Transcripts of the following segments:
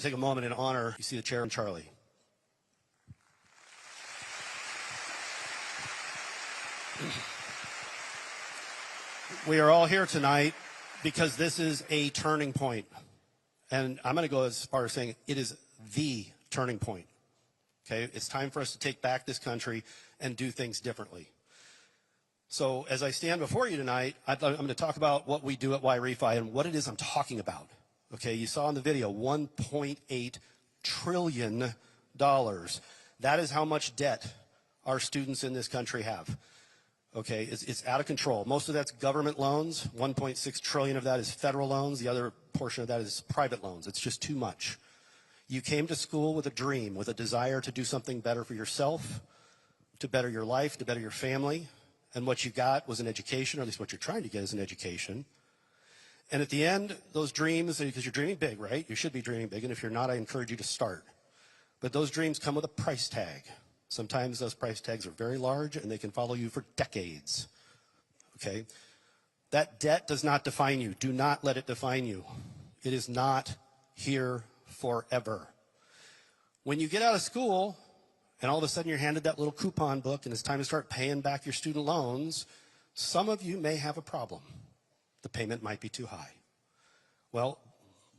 take a moment and honor, you see the chair and Charlie. We are all here tonight because this is a turning point. And I'm going to go as far as saying it is the turning point. Okay, it's time for us to take back this country and do things differently. So as I stand before you tonight, I'm going to talk about what we do at YRefi and what it is I'm talking about. Okay, you saw in the video, $1.8 trillion. That is how much debt our students in this country have. Okay, it's out of control. Most of that's government loans. 1.6 trillion of that is federal loans. The other portion of that is private loans. It's just too much. You came to school with a dream, with a desire to do something better for yourself, to better your life, to better your family. And what you got was an education, or at least what you're trying to get is an education. And at the end, those dreams, because you're dreaming big, right? You should be dreaming big. And if you're not, I encourage you to start. But those dreams come with a price tag. Sometimes those price tags are very large and they can follow you for decades. Okay? That debt does not define you. Do not let it define you. It is not here forever. When you get out of school and all of a sudden you're handed that little coupon book and it's time to start paying back your student loans, some of you may have a problem. The payment might be too high. Well,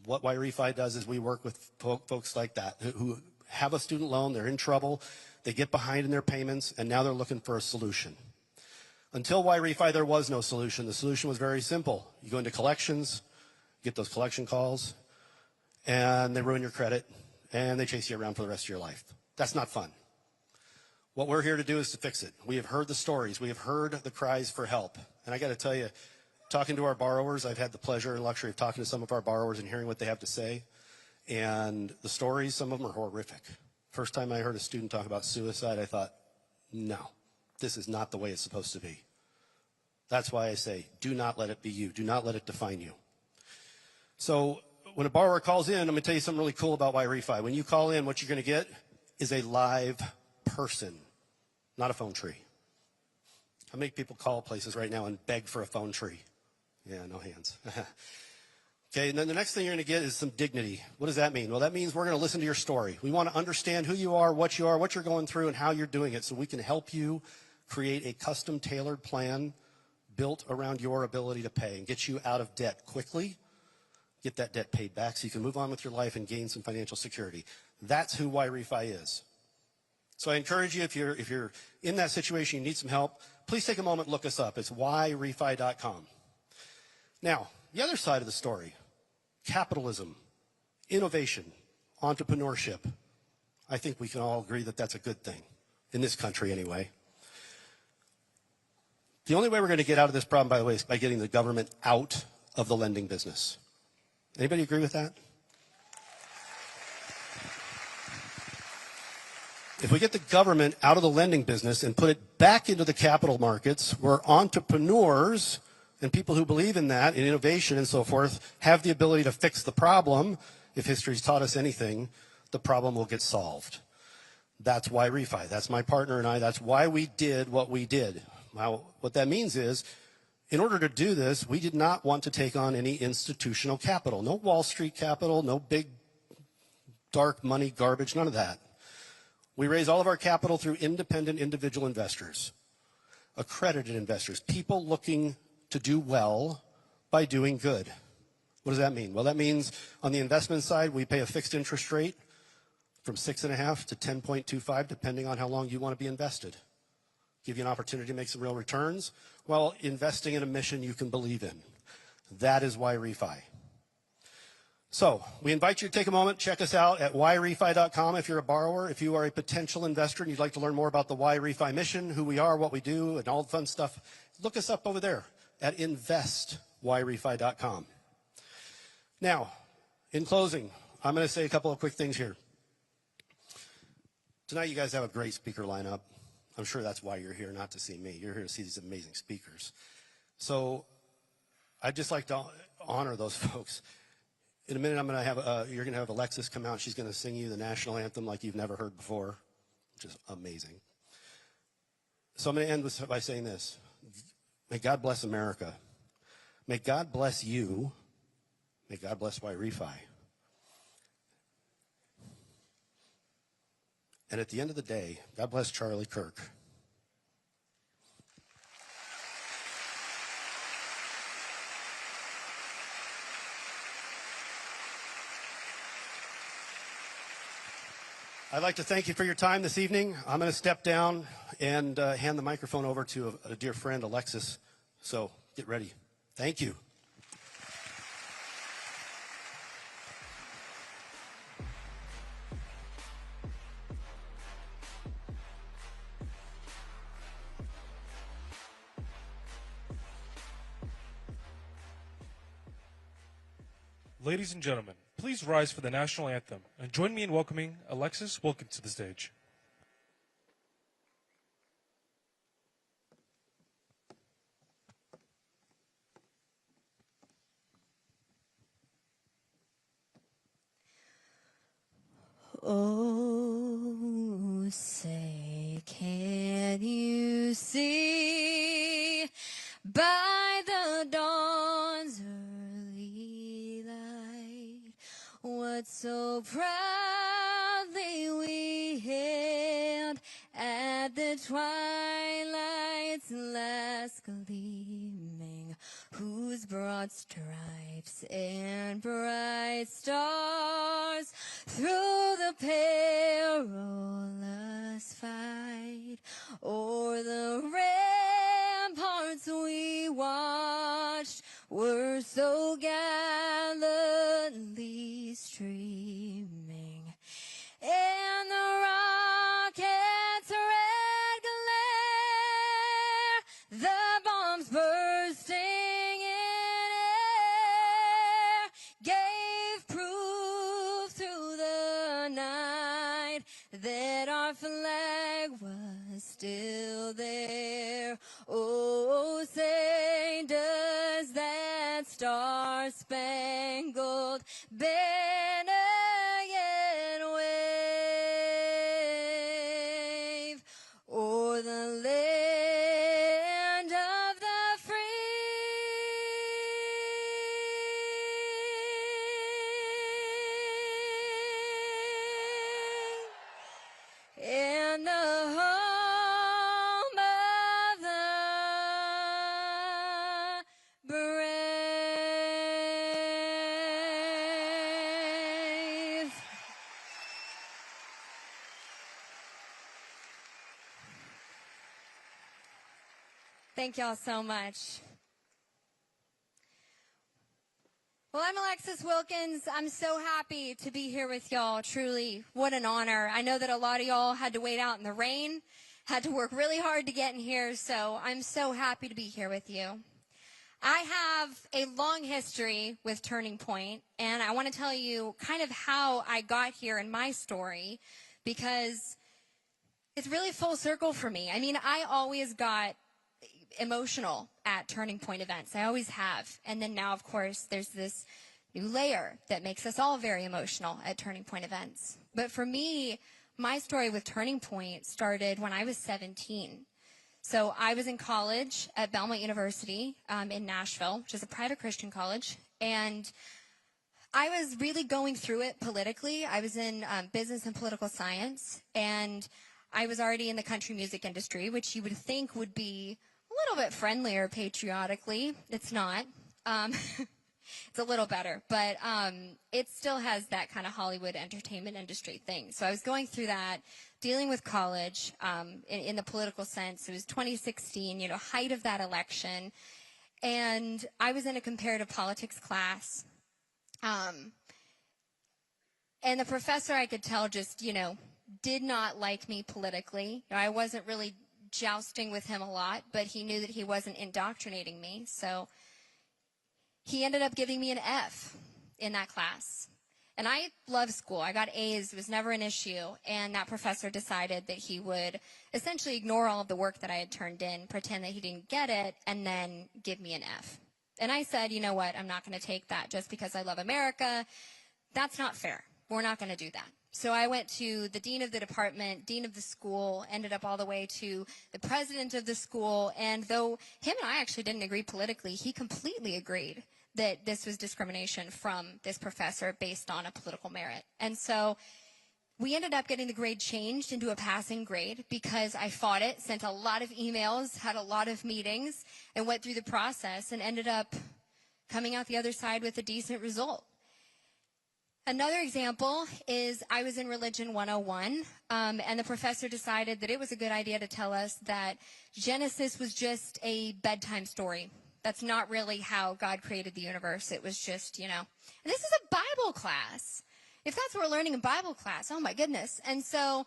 what YRefi does is we work with folks like that who have a student loan, they're in trouble, they get behind in their payments, and now they're looking for a solution. Until YRefi, there was no solution. The solution was very simple. You go into collections, get those collection calls, and they ruin your credit, and they chase you around for the rest of your life. That's not fun. What we're here to do is to fix it. We have heard the stories. We have heard the cries for help. And I got to tell you, talking to our borrowers, I've had the pleasure and luxury of talking to some of our borrowers and hearing what they have to say. And the stories, some of them are horrific. First time I heard a student talk about suicide, I thought, no, this is not the way it's supposed to be. That's why I say, do not let it be you. Do not let it define you. So when a borrower calls in, I'm going to tell you something really cool about YRefi. When you call in, what you're going to get is a live person, not a phone tree. How many people call places right now and beg for a phone tree? Yeah, no hands. Okay, and then the next thing you're going to get is some dignity. What does that mean? Well, that means we're going to listen to your story. We want to understand who you are, what you're going through, and how you're doing it so we can help you create a custom-tailored plan built around your ability to pay and get you out of debt quickly, get that debt paid back so you can move on with your life and gain some financial security. That's who YRefi is. So I encourage you, if you're in that situation, you need some help, please take a moment, look us up. It's yrefi.com. Now, the other side of the story, capitalism, innovation, entrepreneurship. I think we can all agree that that's a good thing, in this country anyway. The only way we're going to get out of this problem, by the way, is by getting the government out of the lending business. Anybody agree with that? If we get the government out of the lending business and put it back into the capital markets where entrepreneurs and people who believe in that, in innovation and so forth, have the ability to fix the problem, if history's taught us anything, the problem will get solved. That's YRefi. That's my partner and I. That's why we did what we did. Now, what that means is, in order to do this, we did not want to take on any institutional capital. No Wall Street capital, no big dark money garbage, none of that. We raise all of our capital through independent individual investors, accredited investors, people looking to do well by doing good. What does that mean? Well, that means on the investment side, we pay a fixed interest rate from 6.5 to 10.25, depending on how long you want to be invested. Give you an opportunity to make some real returns while investing in a mission you can believe in. That is YRefi. So we invite you to take a moment, check us out at yrefi.com if you're a borrower. If you are a potential investor and you'd like to learn more about the YRefi mission, who we are, what we do, and all the fun stuff, look us up over there at investyrefi.com. Now, in closing, I'm going to say a couple of quick things here. Tonight you guys have a great speaker lineup. I'm sure that's why you're here, not to see me. You're here to see these amazing speakers. So I'd just like to honor those folks. In a minute, you're going to have Alexis come out. She's going to sing you the national anthem like you've never heard before, which is amazing. So I'm going to end by saying this. May God bless America. May God bless you. May God bless YRefi. And at the end of the day, God bless Charlie Kirk. I'd like to thank you for your time this evening. I'm going to step down and hand the microphone over to a dear friend, Alexis. So get ready. Thank you. Ladies and gentlemen, please rise for the national anthem and join me in welcoming Alexis Wilkins to the stage. Oh, say, can you see by the dawn's early light what so proudly we hailed at the twilight's last gleaming, whose broad stripes and bright stars through the perilous fight o'er the ramparts we watched were so gallantly streaming, and the rocket's red glare, the bombs bursting in air, gave proof through the night that our flag was still there. Oh, say, does that star-spangled banner yet wave o'er the land of the free and the home of the brave? Thank y'all so much. Well, I'm Alexis Wilkins. I'm so happy to be here with y'all. Truly, what an honor. I know that a lot of y'all had to wait out in the rain, had to work really hard to get in here, so I'm so happy to be here with you. I have a long history with Turning Point, and I want to tell you kind of how I got here in my story, because it's really full circle for me. I mean, I always got emotional at Turning Point events. I always have. And then now, of course, there's this new layer that makes us all very emotional at Turning Point events. But for me, my story with Turning Point started when I was 17. So I was in college at Belmont University in Nashville, which is a private Christian college. And I was really going through it politically. I was in business and political science. And I was already in the country music industry, which you would think would be a little bit friendlier patriotically. It's not. It's a little better, but it still has that kind of Hollywood entertainment industry thing. So I was going through that, dealing with college in the political sense. It was 2016, height of that election. And I was in a comparative politics class. And the professor, I could tell, just, did not like me politically. I wasn't really jousting with him a lot, but he knew that he wasn't indoctrinating me. So he ended up giving me an F in that class. And I love school. I got A's. It was never an issue. And that professor decided that he would essentially ignore all of the work that I had turned in, pretend that he didn't get it, and then give me an F. And I said, you know what? I'm not going to take that just because I love America. That's not fair. We're not going to do that. So I went to the dean of the department, dean of the school, ended up all the way to the president of the school. And though him and I actually didn't agree politically, he completely agreed that this was discrimination from this professor based on a political merit. And so We ended up getting the grade changed into a passing grade because I fought it, sent a lot of emails, had a lot of meetings, and went through the process and ended up coming out the other side with a decent result. Another example is I was in Religion 101, and the professor decided that it was a good idea to tell us that Genesis was just a bedtime story. That's not really how God created the universe. It was just, and this is a Bible class. If that's what we're learning in Bible class, oh my goodness. And so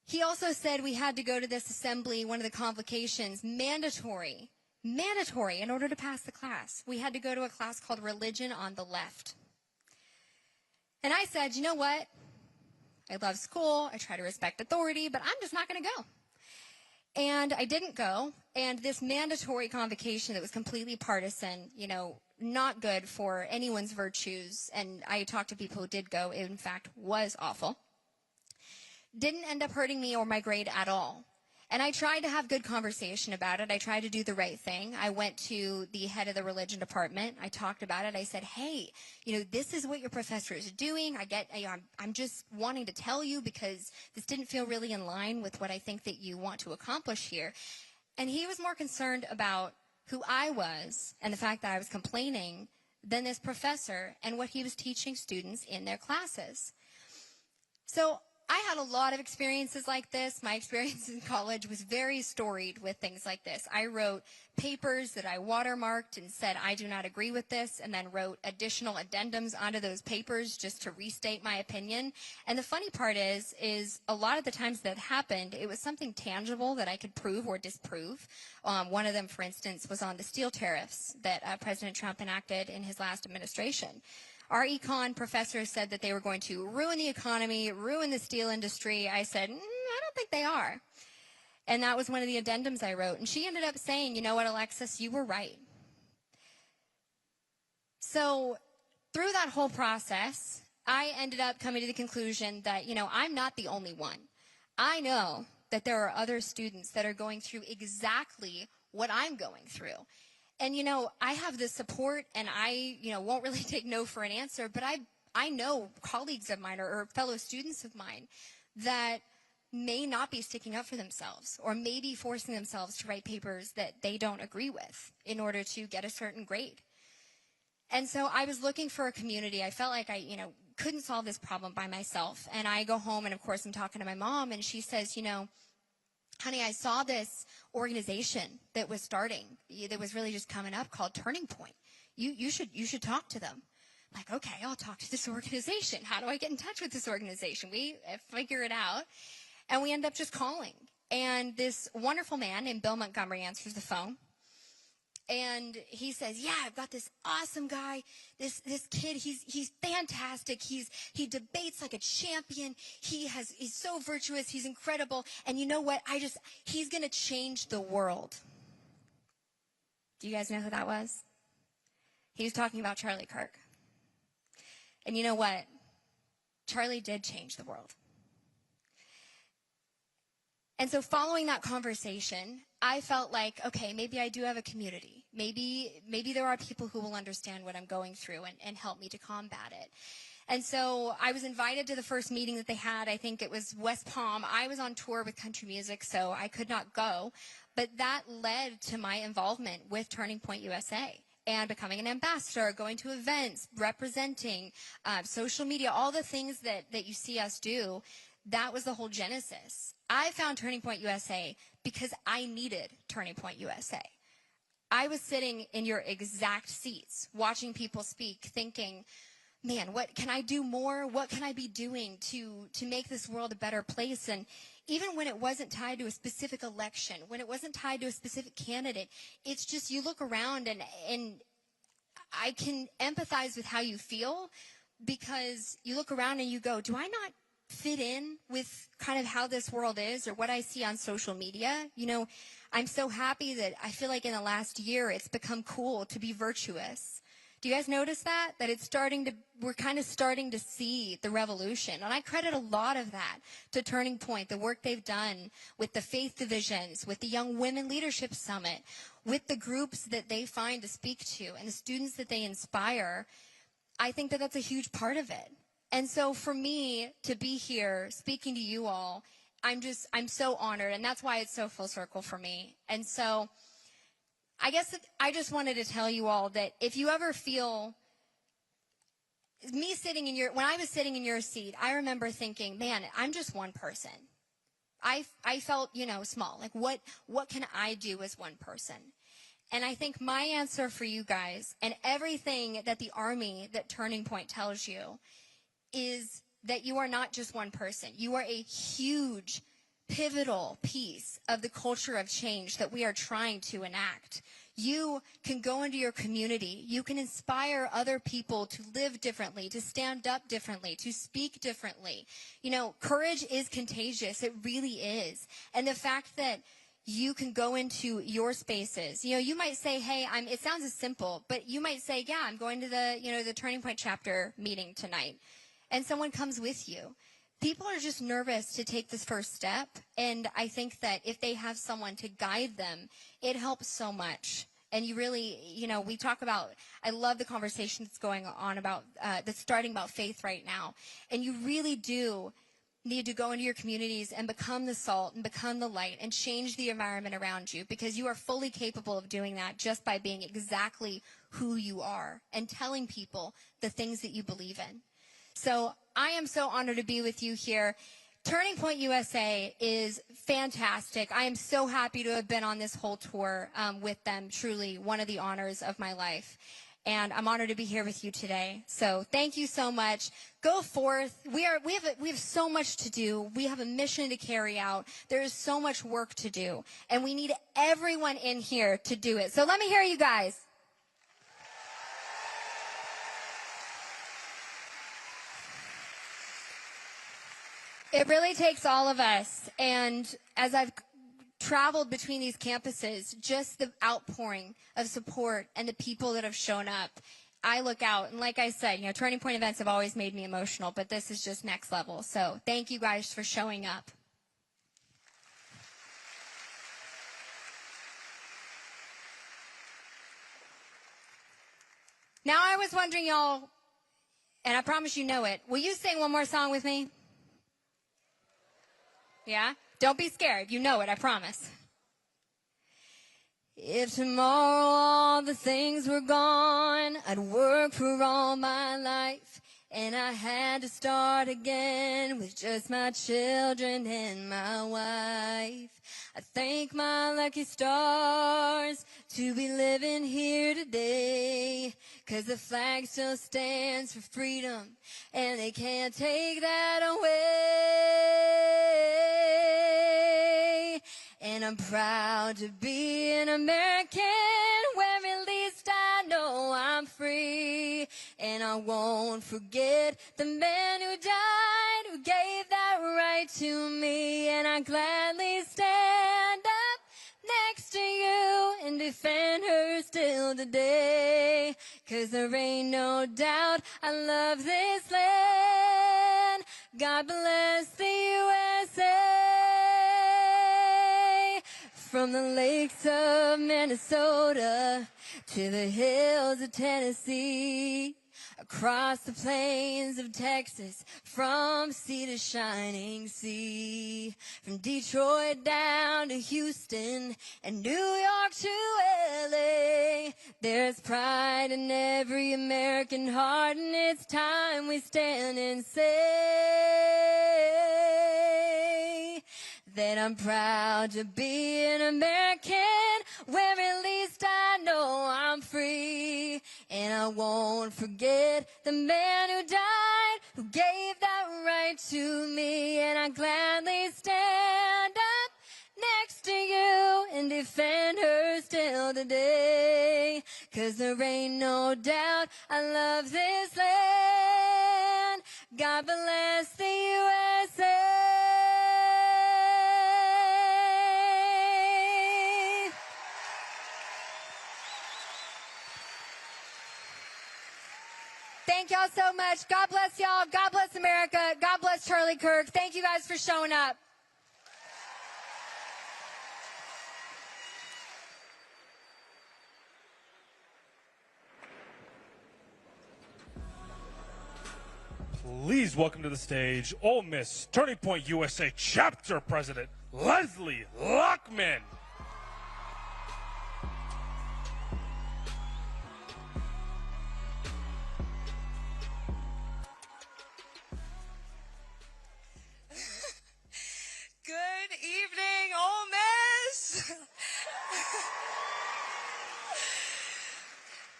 he also said we had to go to this assembly, one of the convocations, mandatory in order to pass the class. We had to go to a class called Religion on the Left. And I said, you know what? I love school. I try to respect authority, but I'm just not going to go. And I didn't go. And this mandatory convocation that was completely partisan, not good for anyone's virtues, and I talked to people who did go, it in fact was awful, didn't end up hurting me or my grade at all. And I tried to have good conversation about it. I tried to do the right thing. I went to the head of the religion department. I talked about it. I said, hey, this is what your professor is doing. I'm just wanting to tell you because this didn't feel really in line with what I think that you want to accomplish here. And he was more concerned about who I was and the fact that I was complaining than this professor and what he was teaching students in their classes. So I had a lot of experiences like this. My experience in college was very storied with things like this. I wrote papers that I watermarked and said, I do not agree with this, and then wrote additional addendums onto those papers just to restate my opinion. And the funny part is a lot of the times that happened, it was something tangible that I could prove or disprove. One of them, for instance, was on the steel tariffs that President Trump enacted in his last administration. Our econ professor said that they were going to ruin the economy, ruin the steel industry. I said, I don't think they are. And that was one of the addendums I wrote. And she ended up saying, you know what, Alexis, you were right. So through that whole process, I ended up coming to the conclusion that, I'm not the only one. I know that there are other students that are going through exactly what I'm going through. And, I have the support, and I, won't really take no for an answer, but I know colleagues of mine or fellow students of mine that may not be sticking up for themselves or may be forcing themselves to write papers that they don't agree with in order to get a certain grade. And so I was looking for a community. I felt like I, couldn't solve this problem by myself. And I go home, and, of course, I'm talking to my mom, and she says, honey, I saw this organization that was starting, that was really just coming up called Turning Point. You should talk to them. I'm like, okay, I'll talk to this organization. How do I get in touch with this organization? We figure it out. And we end up just calling. And this wonderful man named Bill Montgomery answers the phone. And he says, yeah, I've got this awesome guy, this kid, he's fantastic. He debates like a champion. He's so virtuous. He's incredible. And you know what? He's going to change the world. Do you guys know who that was? He was talking about Charlie Kirk. And you know what? Charlie did change the world. And so following that conversation, I felt like, okay, maybe I do have a community. Maybe there are people who will understand what I'm going through and help me to combat it. And so I was invited to the first meeting that they had. I think it was West Palm. I was on tour with country music, so I could not go. But that led to my involvement with Turning Point USA and becoming an ambassador, going to events, representing, social media, all the things that you see us do. That was the whole genesis. I found Turning Point USA because I needed Turning Point USA. I was sitting in your exact seats, watching people speak, thinking, man, what can I do more? What can I be doing to make this world a better place? And even when it wasn't tied to a specific election, when it wasn't tied to a specific candidate, it's just you look around and I can empathize with how you feel because you look around and you go, do I not fit in with kind of how this world is or what I see on social media? I'm so happy that I feel like in the last year it's become cool to be virtuous. Do you guys notice that? That we're kind of starting to see the revolution. And I credit a lot of that to Turning Point, the work they've done with the faith divisions, with the Young Women Leadership Summit, with the groups that they find to speak to and the students that they inspire. I think that that's a huge part of it. And so for me to be here speaking to you all, I'm so honored, and that's why it's so full circle for me. And so I guess I just wanted to tell you all that if you ever feel when I was sitting in your seat, I remember thinking, man, I'm just one person. I felt, small. Like, what can I do as one person? And I think my answer for you guys, and everything that the Army, that Turning Point tells you, is that you are not just one person. You are a huge, pivotal piece of the culture of change that we are trying to enact. You can go into your community. You can inspire other people to live differently, to stand up differently, to speak differently. Courage is contagious. It really is. And the fact that you can go into your spaces. You might say, hey, it sounds as simple, but you might say, yeah, I'm going to the Turning Point chapter meeting tonight. And someone comes with you. People are just nervous to take this first step, and I think that if they have someone to guide them, it helps so much. And you really, we talk about, I love the conversation that's going on that's starting about faith right now. And you really do need to go into your communities and become the salt and become the light and change the environment around you, because you are fully capable of doing that just by being exactly who you are and telling people the things that you believe in. So I am so honored to be with you here. Turning Point USA is fantastic. I am so happy to have been on this whole tour with them. Truly one of the honors of my life. And I'm honored to be here with you today. So thank you so much. Go forth. We have so much to do. We have a mission to carry out. There is so much work to do. And we need everyone in here to do it. So let me hear you guys. It really takes all of us, and as I've traveled between these campuses, just the outpouring of support and the people that have shown up, I look out, and like I said, Turning Point events have always made me emotional, but this is just next level. So thank you guys for showing up. Now I was wondering, y'all, and I promise you know it, will you sing one more song with me? Yeah? Don't be scared. You know it, I promise. If tomorrow all the things were gone, I'd work for all my life, and I had to start again with just my children and my wife. I thank my lucky stars to be living here today, 'cause the flag still stands for freedom, and they can't take that away. And I'm proud to be an American, where at least I know I'm free. And I won't forget the man who died, who gave that right to me. And I gladly stand up next to you and defend her still today. 'Cause there ain't no doubt I love this land. God bless the USA. From the lakes of Minnesota to the hills of Tennessee, across the plains of Texas, from sea to shining sea, from Detroit down to Houston and New York to LA, there's pride in every American heart, and it's time we stand and say that I'm proud to be an American, where at least I know I'm free. And I won't forget the man who died, who gave that right to me. And I gladly stand up next to you and defend her still today. 'Cause there ain't no doubt I love this land. God bless the USA. Thank y'all so much. God bless y'all. God bless America. God bless Charlie Kirk. Thank you guys for showing up. Please welcome to the stage Ole Miss Turning Point USA Chapter President Leslie Lockman. Good evening, Ole Miss.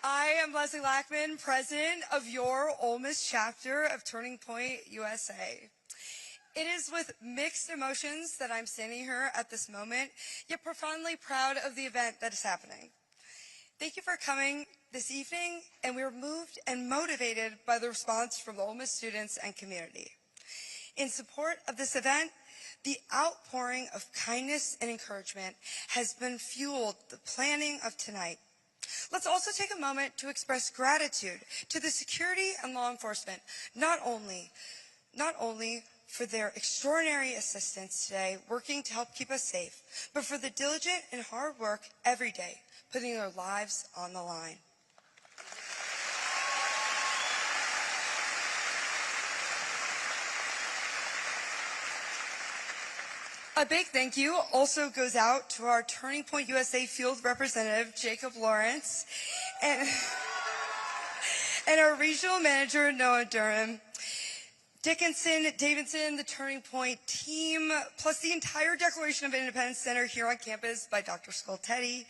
I am Leslie Lockman, president of your Ole Miss chapter of Turning Point USA. It is with mixed emotions that I'm standing here at this moment, yet profoundly proud of the event that is happening. Thank you for coming this evening, and we are moved and motivated by the response from the Ole Miss students and community. In support of this event, the outpouring of kindness and encouragement has been fueled the planning of tonight. Let's also take a moment to express gratitude to the security and law enforcement, not only for their extraordinary assistance today, working to help keep us safe, but for the diligent and hard work every day, putting their lives on the line. A big thank you also goes out to our Turning Point USA field representative, Jacob Lawrence, and our regional manager, Noah Durham, Dickinson, Davidson, the Turning Point team, plus the entire Declaration of Independence Center here on campus by Dr. Skoltedi.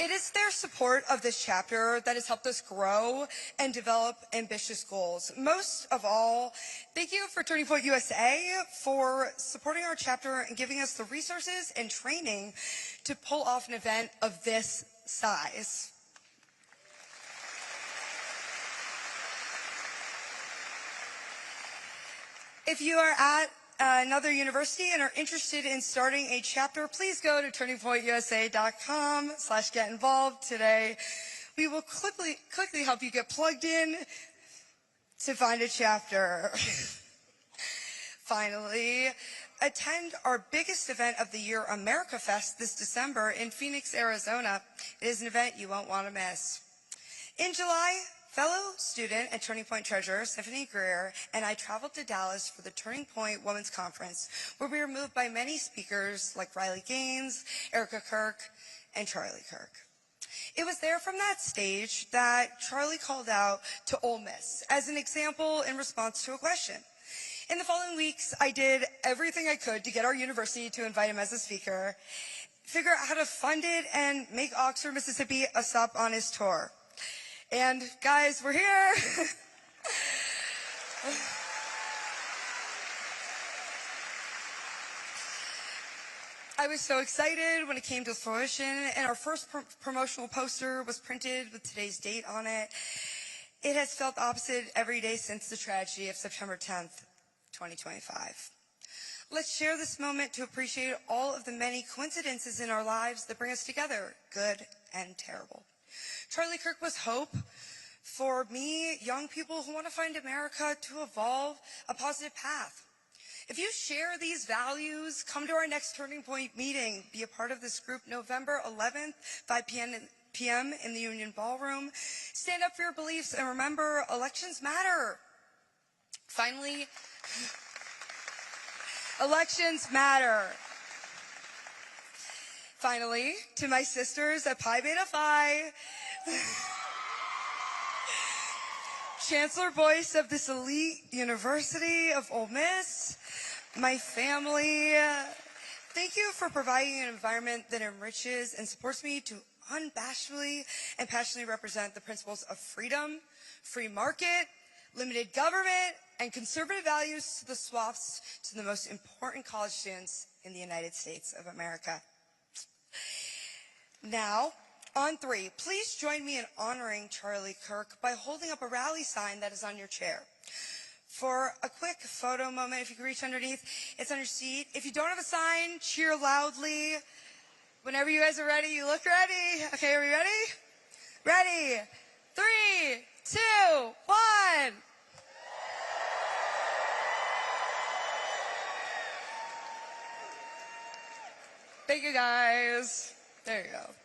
It is their support of this chapter that has helped us grow and develop ambitious goals. Most of all, thank you for Turning Point USA for supporting our chapter and giving us the resources and training to pull off an event of this size. If you are at another university and are interested in starting a chapter, please go to turningpointusa.com/get involved today. We will quickly help you get plugged in to find a chapter. Finally, attend our biggest event of the year, America Fest, this December in Phoenix, Arizona. It is an event you won't want to miss. In July, fellow student and Turning Point treasurer Stephanie Greer and I traveled to Dallas for the Turning Point Women's Conference, where we were moved by many speakers like Riley Gaines, Erica Kirk, and Charlie Kirk. It was there from that stage that Charlie called out to Ole Miss as an example in response to a question. In the following weeks, I did everything I could to get our university to invite him as a speaker, figure out how to fund it, and make Oxford, Mississippi a stop on his tour. And guys, we're here. I was so excited when it came to fruition, and our first promotional poster was printed with today's date on it. It has felt opposite every day since the tragedy of September 10th, 2025. Let's share this moment to appreciate all of the many coincidences in our lives that bring us together, good and terrible. Charlie Kirk was hope for me, young people who want to find America to evolve a positive path. If you share these values, come to our next Turning Point meeting. Be a part of this group November 11th, 5 p.m. in the Union Ballroom. Stand up for your beliefs and remember, elections matter. Finally, elections matter. Finally, to my sisters at Pi Beta Phi, Chancellor Boyce of this elite University of Ole Miss, my family, thank you for providing an environment that enriches and supports me to unabashedly and passionately represent the principles of freedom, free market, limited government, and conservative values to the swaths to the most important college students in the United States of America. Now, on three, please join me in honoring Charlie Kirk by holding up a rally sign that is on your chair. For a quick photo moment, if you can reach underneath, it's on your seat. If you don't have a sign, cheer loudly. Whenever you guys are ready, you look ready. Okay, are we ready? Ready? 3, 2, 1. Thank you, guys. There you go.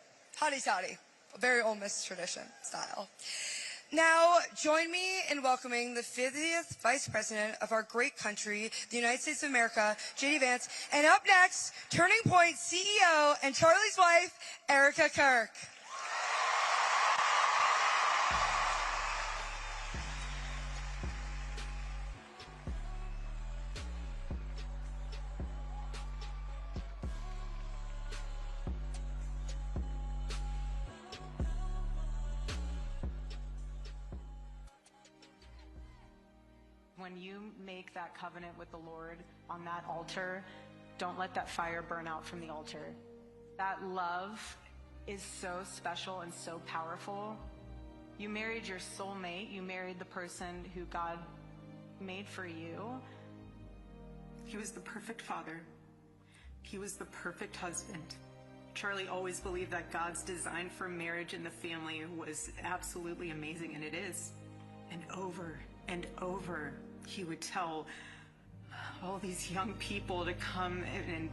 Hotty toddy. A very Ole Miss tradition style. Now, join me in welcoming the 50th Vice President of our great country, the United States of America, JD Vance. And up next, Turning Point CEO and Charlie's wife, Erica Kirk. When you make that covenant with the Lord on that altar, don't let that fire burn out from the altar. That love is so special and so powerful. You married your soulmate. You married the person who God made for you. He was the perfect father. He was the perfect husband. Charlie always believed that God's design for marriage and the family was absolutely amazing, and it is. And over, he would tell all these young people to come and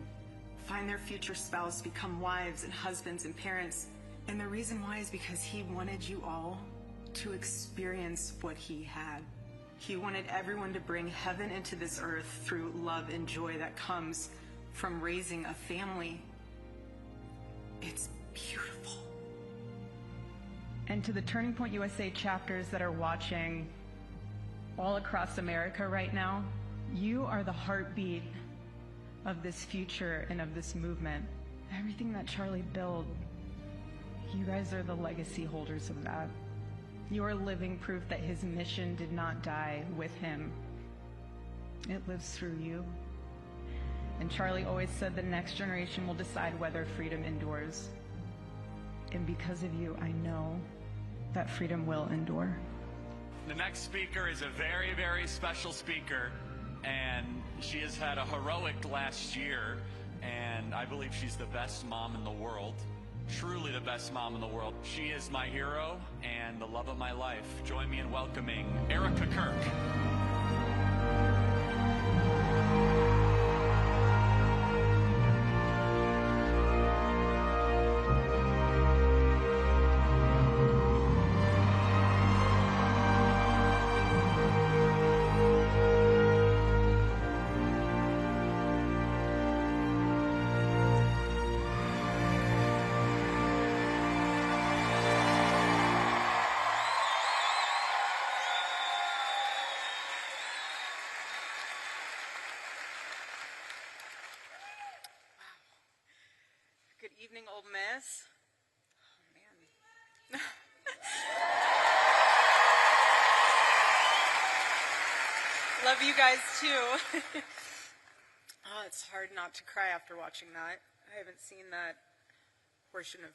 find their future spouse, become wives and husbands and parents. And the reason why is because he wanted you all to experience what he had. He wanted everyone to bring heaven into this earth through love and joy that comes from raising a family. It's beautiful. And to the Turning Point USA chapters that are watching all across America right now, you are the heartbeat of this future and of this movement. Everything that Charlie built, you guys are the legacy holders of that. You are living proof that his mission did not die with him. It lives through you. And Charlie always said the next generation will decide whether freedom endures. And because of you, I know that freedom will endure. The next speaker is a very, very special speaker, and she has had a heroic last year, and I believe she's the best mom in the world, truly the best mom in the world. She is my hero and the love of my life. Join me in welcoming Erica Kirk. Good evening, Ole Miss. Oh, man. Love you guys, too. Oh, it's hard not to cry after watching that. I haven't seen that portion of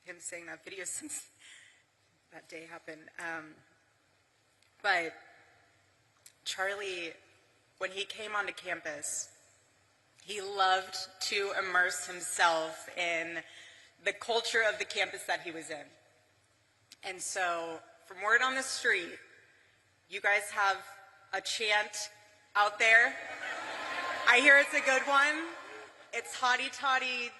him saying that video since that day happened. But Charlie, when he came onto campus, he loved to immerse himself in the culture of the campus that he was in. And so, from word on the street, you guys have a chant out there. I hear it's a good one. It's hotty toddy.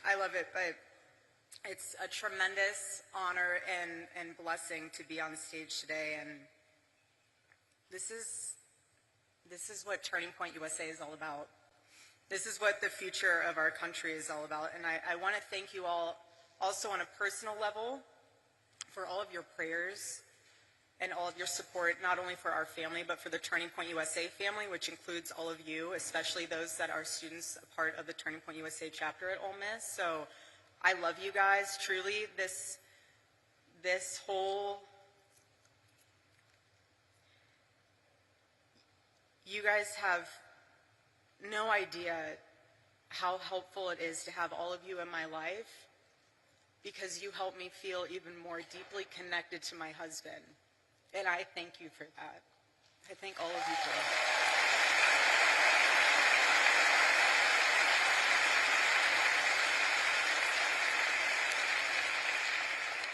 I love it, but it's a tremendous honor and blessing to be on stage today, and this is what Turning Point USA is all about. This is what the future of our country is all about, and I want to thank you all also on a personal level for all of your prayers and all of your support, not only for our family, but for the Turning Point USA family, which includes all of you, especially those that are students, a part of the Turning Point USA chapter at Ole Miss. So I love you guys, truly. This whole, you guys have no idea how helpful it is to have all of you in my life, because you help me feel even more deeply connected to my husband. And I thank you for that. I thank all of you for that.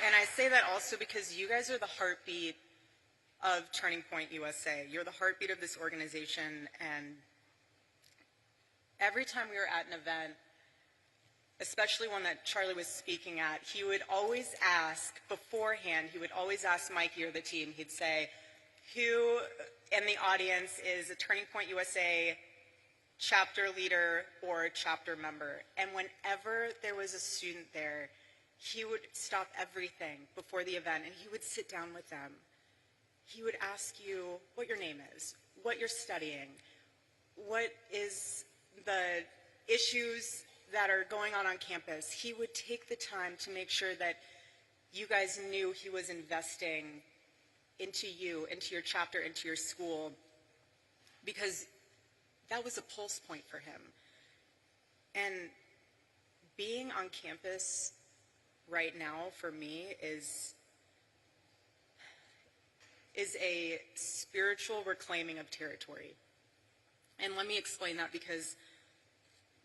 And I say that also because you guys are the heartbeat of Turning Point USA. You're the heartbeat of this organization, and every time we were at an event, especially one that Charlie was speaking at, he would always ask beforehand, he would always ask Mikey or the team, he'd say, who in the audience is a Turning Point USA chapter leader or chapter member? And whenever there was a student there, he would stop everything before the event and he would sit down with them. He would ask you what your name is, what you're studying, what is the issues that are going on campus. He would take the time to make sure that you guys knew he was investing into you, into your chapter, into your school, because that was a pulse point for him. And being on campus right now for me is a spiritual reclaiming of territory. And let me explain that, because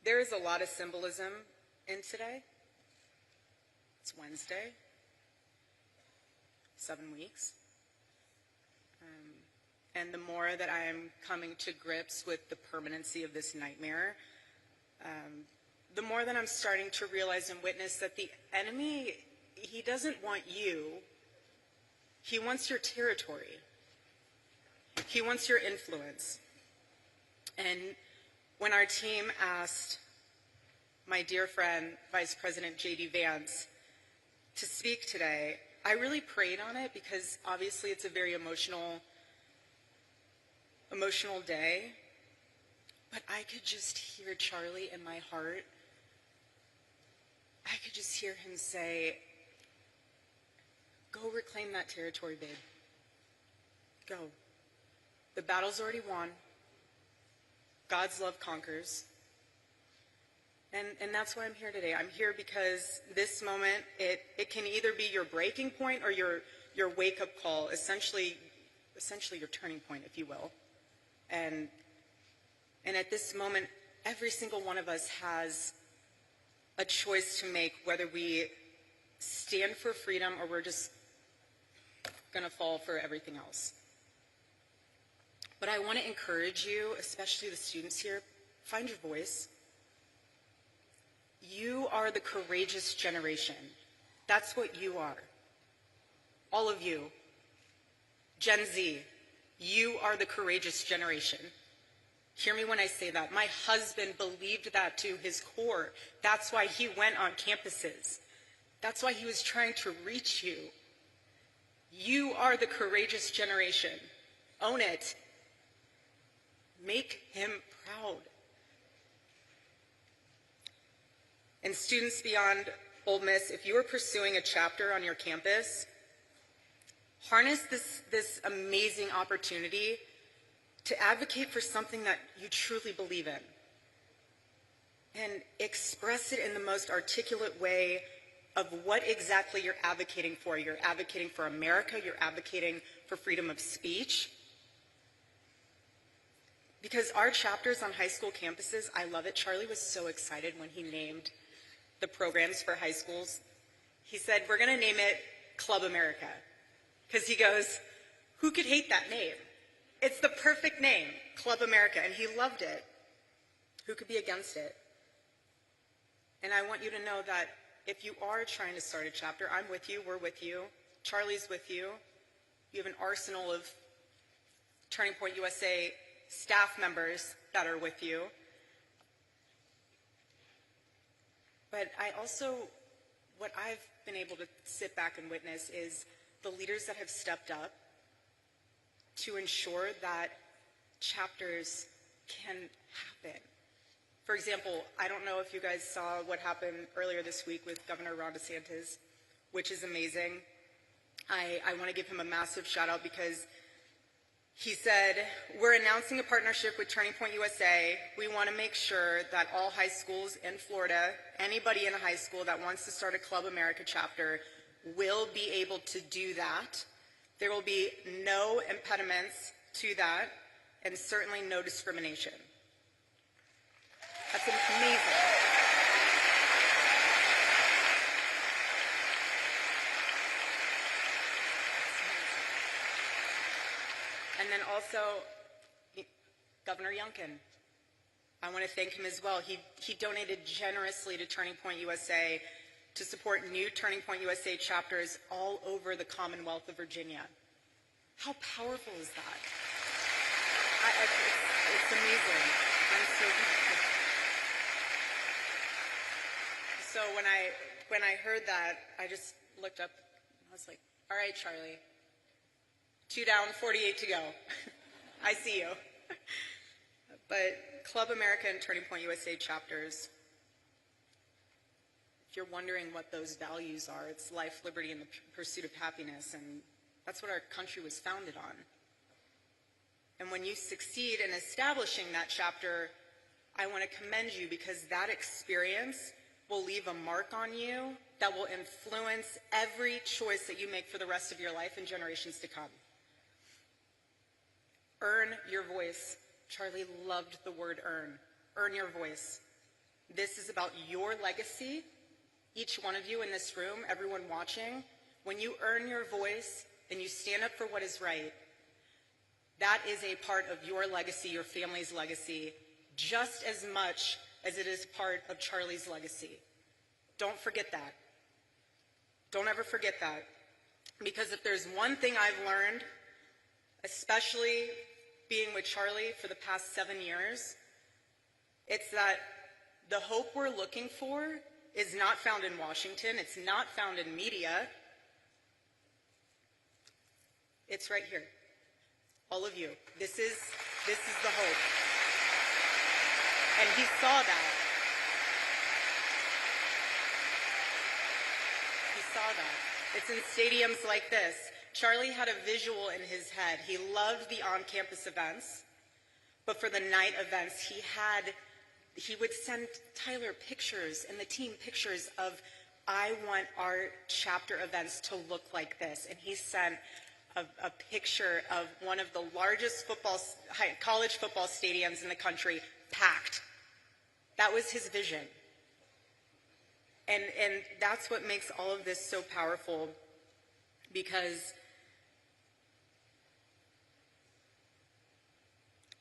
there is a lot of symbolism in today. It's Wednesday, 7 weeks. And the more that I am coming to grips with the permanency of this nightmare, the more that I'm starting to realize and witness that the enemy, he doesn't want you. He wants your territory. He wants your influence. And when our team asked my dear friend, Vice President JD Vance, to speak today, I really prayed on it, because obviously it's a very emotional day. But I could just hear Charlie in my heart. I could just hear him say, go reclaim that territory, babe. Go. The battle's already won. God's love conquers. And that's why I'm here today. I'm here because this moment, it can either be your breaking point or your wake-up call, essentially your turning point, if you will. And at this moment, every single one of us has a choice to make, whether we stand for freedom or we're just going to fall for everything else. But I want to encourage you, especially the students here, find your voice. You are the courageous generation. That's what you are. All of you. Gen Z, you are the courageous generation. Hear me when I say that. My husband believed that to his core. That's why he went on campuses. That's why he was trying to reach you. You are the courageous generation. Own it. Make him proud. And students beyond Ole Miss, if you are pursuing a chapter on your campus, harness this amazing opportunity to advocate for something that you truly believe in. And express it in the most articulate way of what exactly you're advocating for. You're advocating for America, you're advocating for freedom of speech. Because our chapters on high school campuses, I love it. Charlie was so excited when he named the programs for high schools. He said, we're gonna name it Club America. Because he goes, who could hate that name? It's the perfect name, Club America, and he loved it. Who could be against it? And I want you to know that if you are trying to start a chapter, I'm with you, we're with you, Charlie's with you. You have an arsenal of Turning Point USA staff members that are with you. But I also, what I've been able to sit back and witness is the leaders that have stepped up to ensure that chapters can happen. For example, I don't know if you guys saw what happened earlier this week with Governor Ron DeSantis, which is amazing. I want to give him a massive shout out, because he said, we're announcing a partnership with Turning Point USA. We want to make sure that all high schools in Florida, anybody in a high school that wants to start a Club America chapter, will be able to do that. There will be no impediments to that, and certainly no discrimination. That's amazing. And And then also, Governor Youngkin. I want to thank him as well. He donated generously to Turning Point USA to support new Turning Point USA chapters all over the Commonwealth of Virginia. How powerful is that? It's amazing. I'm so grateful. So when I heard that, I just looked up and I was like, all right, Charlie, 2 down, 48 to go. I see you. But Club America and Turning Point USA chapters, if you're wondering what those values are, it's life, liberty, and the pursuit of happiness, and that's what our country was founded on. And when you succeed in establishing that chapter, I want to commend you, because that experience will leave a mark on you that will influence every choice that you make for the rest of your life and generations to come. Earn your voice. Charlie loved the word earn. Earn your voice. This is about your legacy. Each one of you in this room, everyone watching, when you earn your voice and you stand up for what is right, that is a part of your legacy, your family's legacy, just as much as it is part of Charlie's legacy. Don't forget that. Don't ever forget that. Because if there's one thing I've learned, especially being with Charlie for the past 7 years, it's that the hope we're looking for is not found in Washington. It's not found in media. It's right here. All of you. This is the hope. And he saw that. He saw that. It's in stadiums like this. Charlie had a visual in his head. He loved the on-campus events, but for the night events, he would send Tyler pictures and the team pictures of, I want our chapter events to look like this. And he sent a picture of one of the largest college football stadiums in the country, packed. That was his vision. And that's what makes all of this so powerful, because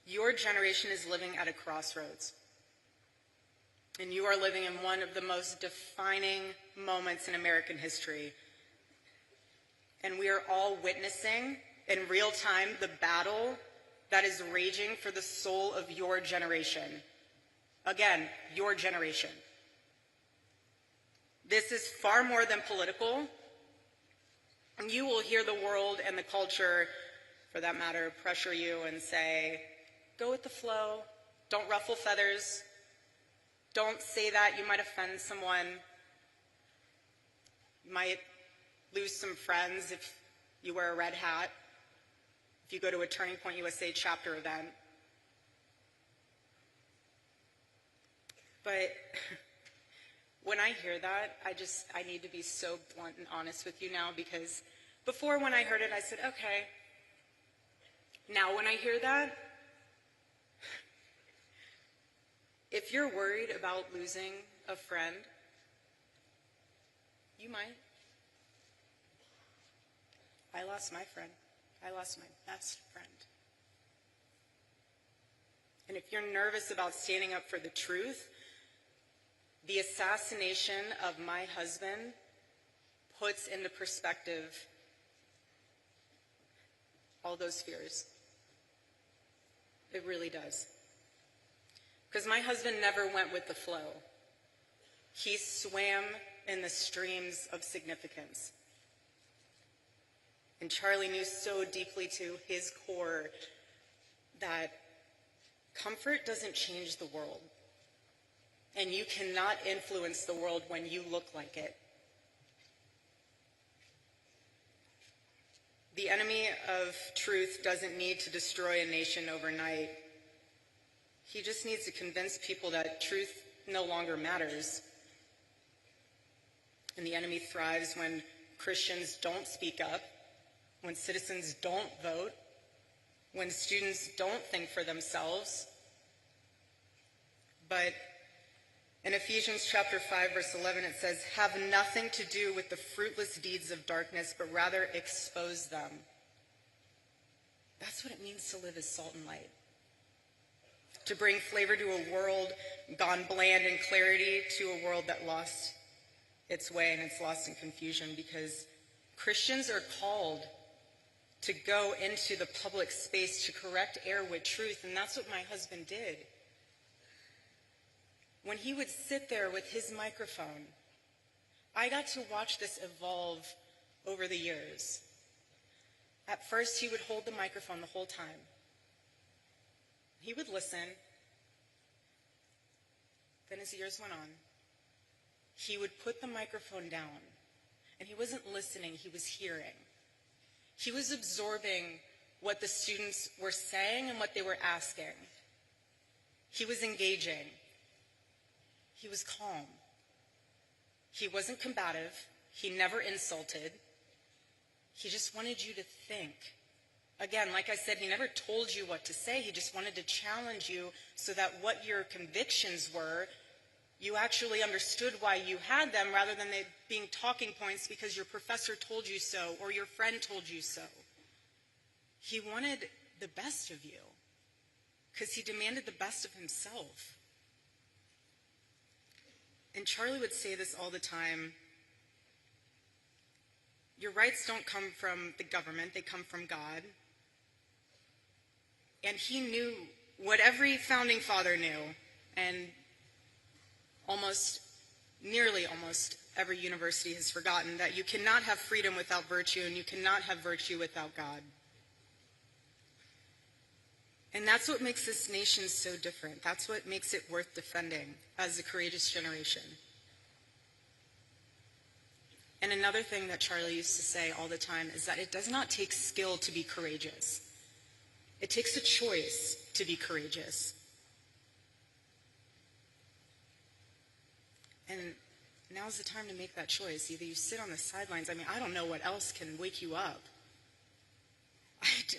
your generation is living at a crossroads. And you are living in one of the most defining moments in American history. And we are all witnessing in real time the battle that is raging for the soul of your generation. Again, your generation. This is far more than political. And you will hear the world and the culture, for that matter, pressure you and say, go with the flow, don't ruffle feathers, don't say that, you might offend someone, you might lose some friends if you wear a red hat, if you go to a Turning Point USA chapter event. But when I hear that, I need to be so blunt and honest with you now, because before, when I heard it, I said, okay. Now when I hear that, if you're worried about losing a friend, you might. I lost my friend. I lost my best friend. And if you're nervous about standing up for the truth, the assassination of my husband puts into perspective all those fears. It really does. Because my husband never went with the flow. He swam in the streams of significance. And Charlie knew so deeply to his core that comfort doesn't change the world. And you cannot influence the world when you look like it. The enemy of truth doesn't need to destroy a nation overnight. He just needs to convince people that truth no longer matters. And the enemy thrives when Christians don't speak up, when citizens don't vote, when students don't think for themselves. But in Ephesians chapter 5, verse 11, it says, have nothing to do with the fruitless deeds of darkness, but rather expose them. That's what it means to live as salt and light. To bring flavor to a world gone bland, and clarity to a world that lost its way and it's lost in confusion, because Christians are called to go into the public space to correct error with truth, and that's what my husband did. When he would sit there with his microphone, I got to watch this evolve over the years. At first, he would hold the microphone the whole time. He would listen. Then as the years went on, he would put the microphone down, and he wasn't listening, he was hearing. He was absorbing what the students were saying and what they were asking. He was engaging. He was calm. He wasn't combative. He never insulted. He just wanted you to think. Again, like I said, he never told you what to say. He just wanted to challenge you so that what your convictions were, you actually understood why you had them, rather than they being talking points because your professor told you so or your friend told you so. He wanted the best of you because he demanded the best of himself. And Charlie would say this all the time: your rights don't come from the government, they come from God. And he knew what every founding father knew, and nearly almost every university has forgotten, that you cannot have freedom without virtue, and you cannot have virtue without God. And that's what makes this nation so different. That's what makes it worth defending as a courageous generation. And another thing that Charlie used to say all the time is that it does not take skill to be courageous. It takes a choice to be courageous. And now's the time to make that choice. Either you sit on the sidelines. I mean, I don't know what else can wake you up.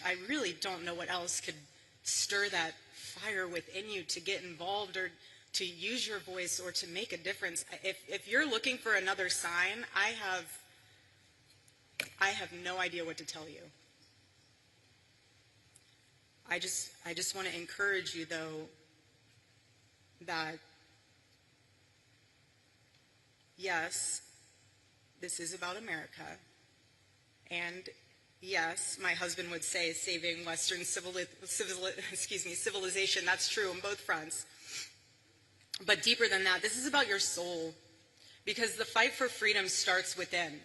I really don't know what else could stir that fire within you to get involved or to use your voice or to make a difference. If you're looking for another sign, I have no idea what to tell you. I just want to encourage you, though, that yes, this is about America, and yes, my husband would say saving Western civilization. That's true on both fronts. But deeper than that, this is about your soul, because the fight for freedom starts within,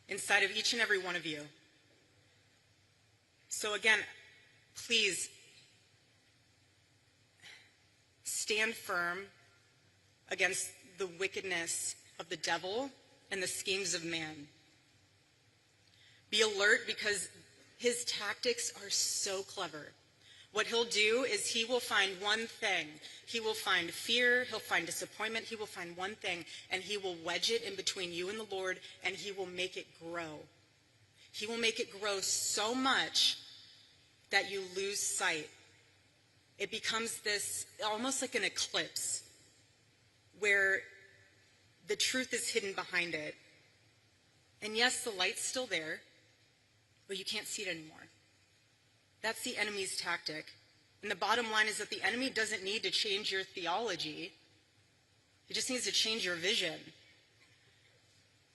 inside of each and every one of you. So again, please stand firm against the wickedness of the devil and the schemes of man. Be alert, because his tactics are so clever. What he'll do is he will find one thing. He will find fear, he'll find disappointment, he will find one thing, and he will wedge it in between you and the Lord, and he will make it grow. He will make it grow so much that you lose sight. It becomes this, almost like an eclipse, where the truth is hidden behind it. And yes, the light's still there, but you can't see it anymore. That's the enemy's tactic. And the bottom line is that the enemy doesn't need to change your theology. He just needs to change your vision.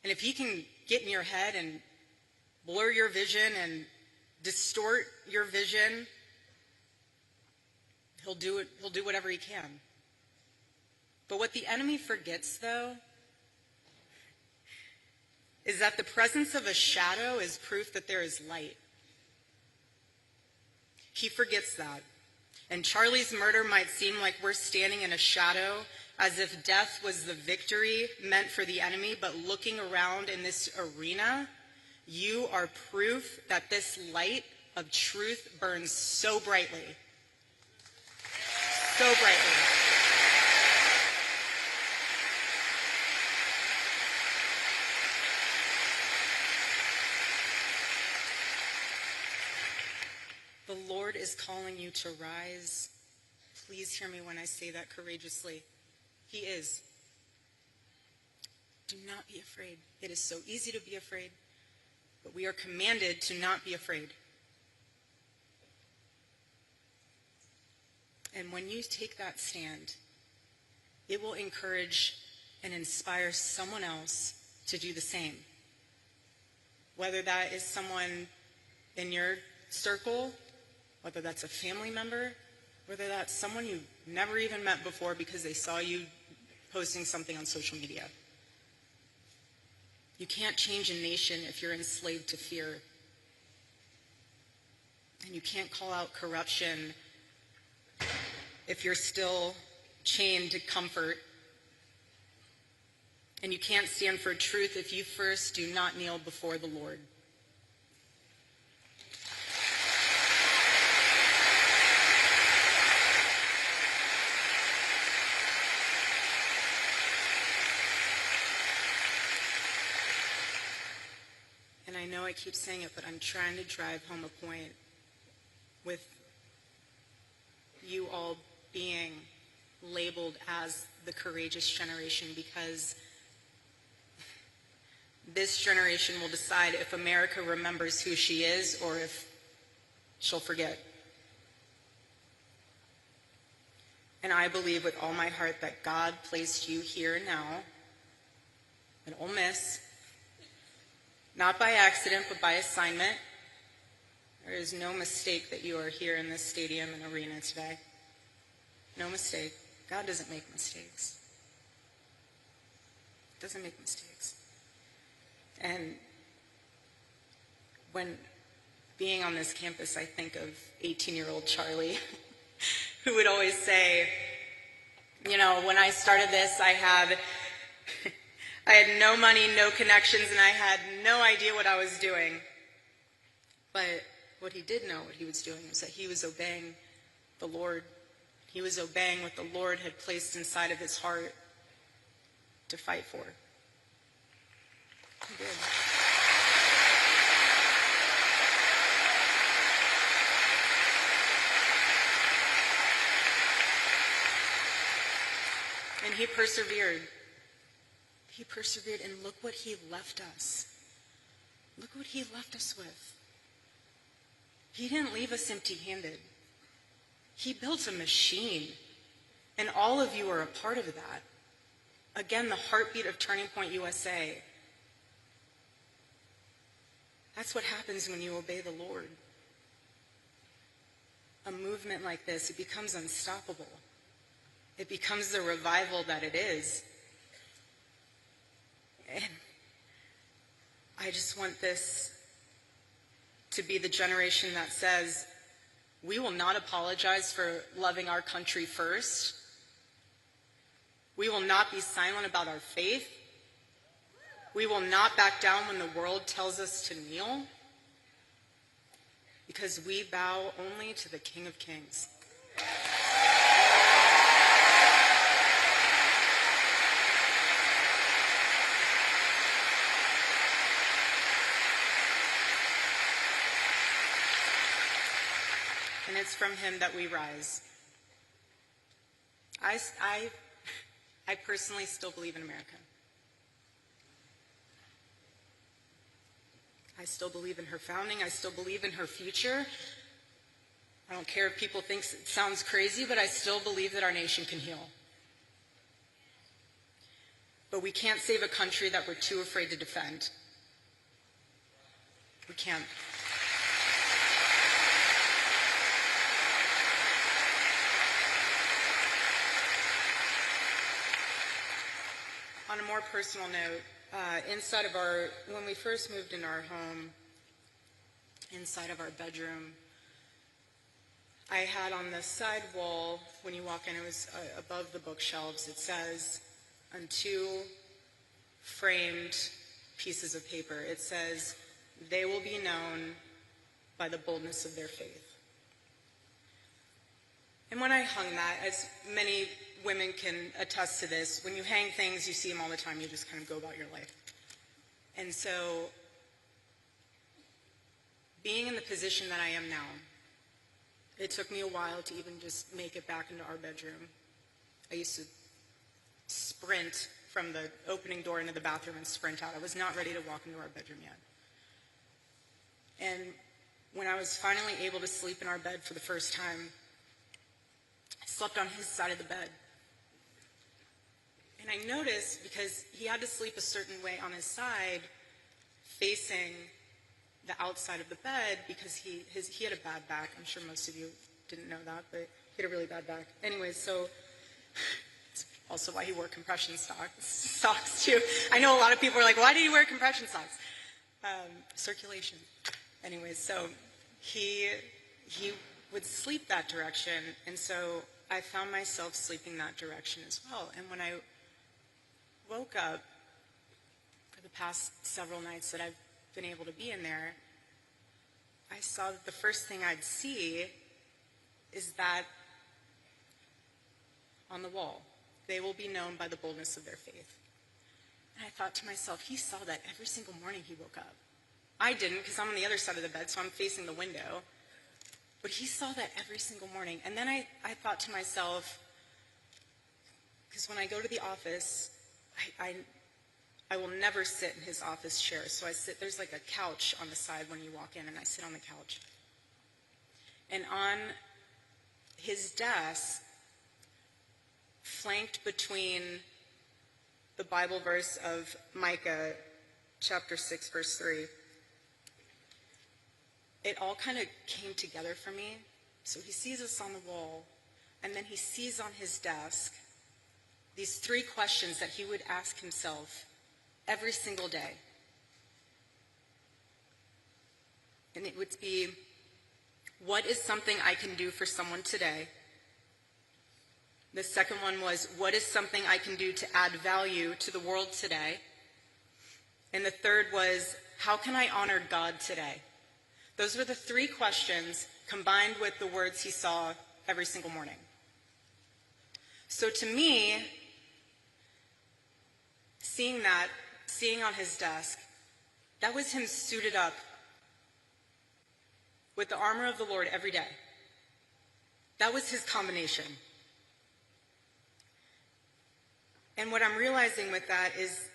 And if he can get in your head and blur your vision and distort your vision, he'll do whatever he can. But what the enemy forgets, though, is that the presence of a shadow is proof that there is light. He forgets that. And Charlie's murder might seem like we're standing in a shadow, as if death was the victory meant for the enemy, but looking around in this arena, you are proof that this light of truth burns so brightly. So brightly. The Lord is calling you to rise. Please hear me when I say that courageously. He is. Do not be afraid. It is so easy to be afraid, but we are commanded to not be afraid. And when you take that stand, it will encourage and inspire someone else to do the same. Whether that is someone in your circle, whether that's a family member, whether that's someone you've never even met before because they saw you posting something on social media. You can't change a nation if you're enslaved to fear. And you can't call out corruption if you're still chained to comfort. And you can't stand for truth if you first do not kneel before the Lord. And I know I keep saying it, but I'm trying to drive home a point with you all being labeled as the courageous generation, because this generation will decide if America remembers who she is or if she'll forget. And I believe with all my heart that God placed you here and now at Ole Miss, not by accident, but by assignment. There is no mistake that you are here in this stadium and arena today. No mistake. God doesn't make mistakes. Doesn't make mistakes. And when being on this campus, I think of 18-year-old Charlie, who would always say, you know, when I started this, I had no money, no connections, and I had no idea what I was doing. But what he did know what he was doing was that he was obeying the Lord. He was obeying what the Lord had placed inside of his heart to fight for. He did. And he persevered. He persevered, and look what he left us. Look what he left us with. He didn't leave us empty-handed. He built a machine, and all of you are a part of that. Again, the heartbeat of Turning Point USA. That's what happens when you obey the Lord. A movement like this, it becomes unstoppable. It becomes the revival that it is. And I just want this to be the generation that says, we will not apologize for loving our country first. We will not be silent about our faith. We will not back down when the world tells us to kneel, because we bow only to the King of Kings. And it's from him that we rise. I personally still believe in America. I still believe in her founding. I still believe in her future. I don't care if people think it sounds crazy, but I still believe that our nation can heal. But we can't save a country that we're too afraid to defend. We can't. On a more personal note, when we first moved in our home, inside of our bedroom, I had on the side wall, when you walk in, it was above the bookshelves, it says, on two framed pieces of paper, it says, "They will be known by the boldness of their faith." And when I hung that, as many women can attest to this, when you hang things, you see them all the time, you just kind of go about your life. And so, being in the position that I am now, it took me a while to even just make it back into our bedroom. I used to sprint from the opening door into the bathroom and sprint out. I was not ready to walk into our bedroom yet. And when I was finally able to sleep in our bed for the first time, slept on his side of the bed. And I noticed, because he had to sleep a certain way on his side, facing the outside of the bed, because he had a bad back. I'm sure most of you didn't know that, but he had a really bad back. Anyway, so it's also why he wore compression socks too. I know a lot of people are like, why do you wear compression socks? Circulation. Anyway, so he would sleep that direction, and so I found myself sleeping that direction as well. And when I woke up for the past several nights that I've been able to be in there, I saw that the first thing I'd see is that on the wall, they will be known by the boldness of their faith. And I thought to myself, he saw that every single morning he woke up. I didn't, because I'm on the other side of the bed, so I'm facing the window. But he saw that every single morning. And then I thought to myself, because when I go to the office, I will never sit in his office chair. So I sit, there's like a couch on the side when you walk in, and I sit on the couch. And on his desk, flanked between the Bible verse of Micah, chapter 6, verse 3, it all kind of came together for me. So he sees us on the wall, and then he sees on his desk these 3 questions that he would ask himself every single day. And it would be, what is something I can do for someone today? The second one was, what is something I can do to add value to the world today? And the third was, how can I honor God today? Those were the 3 questions combined with the words he saw every single morning. So to me, seeing on his desk, that was him suited up with the armor of the Lord every day. That was his combination. And what I'm realizing with that is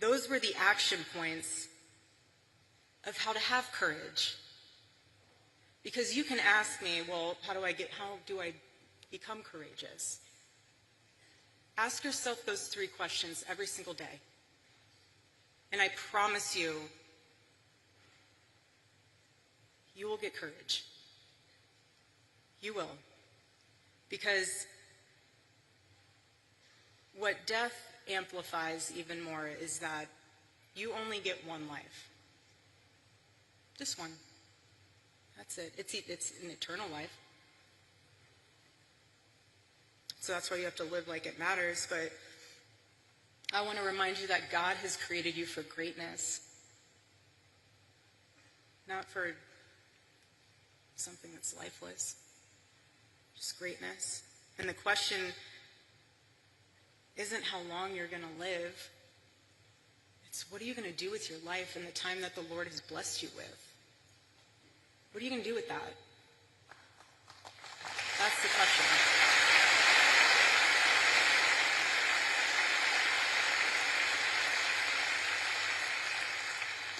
those were the action points of how to have courage. Because you can ask me, well, how do I become courageous? Ask yourself those 3 questions every single day. And I promise you, you will get courage. You will. Because what death amplifies even more is that you only get one life. Just one. That's it. It's an eternal life. So that's why you have to live like it matters. But I want to remind you that God has created you for greatness, not for something that's lifeless, just greatness. And the question isn't how long you're going to live. It's what are you going to do with your life and the time that the Lord has blessed you with? What are you going to do with that? That's the question.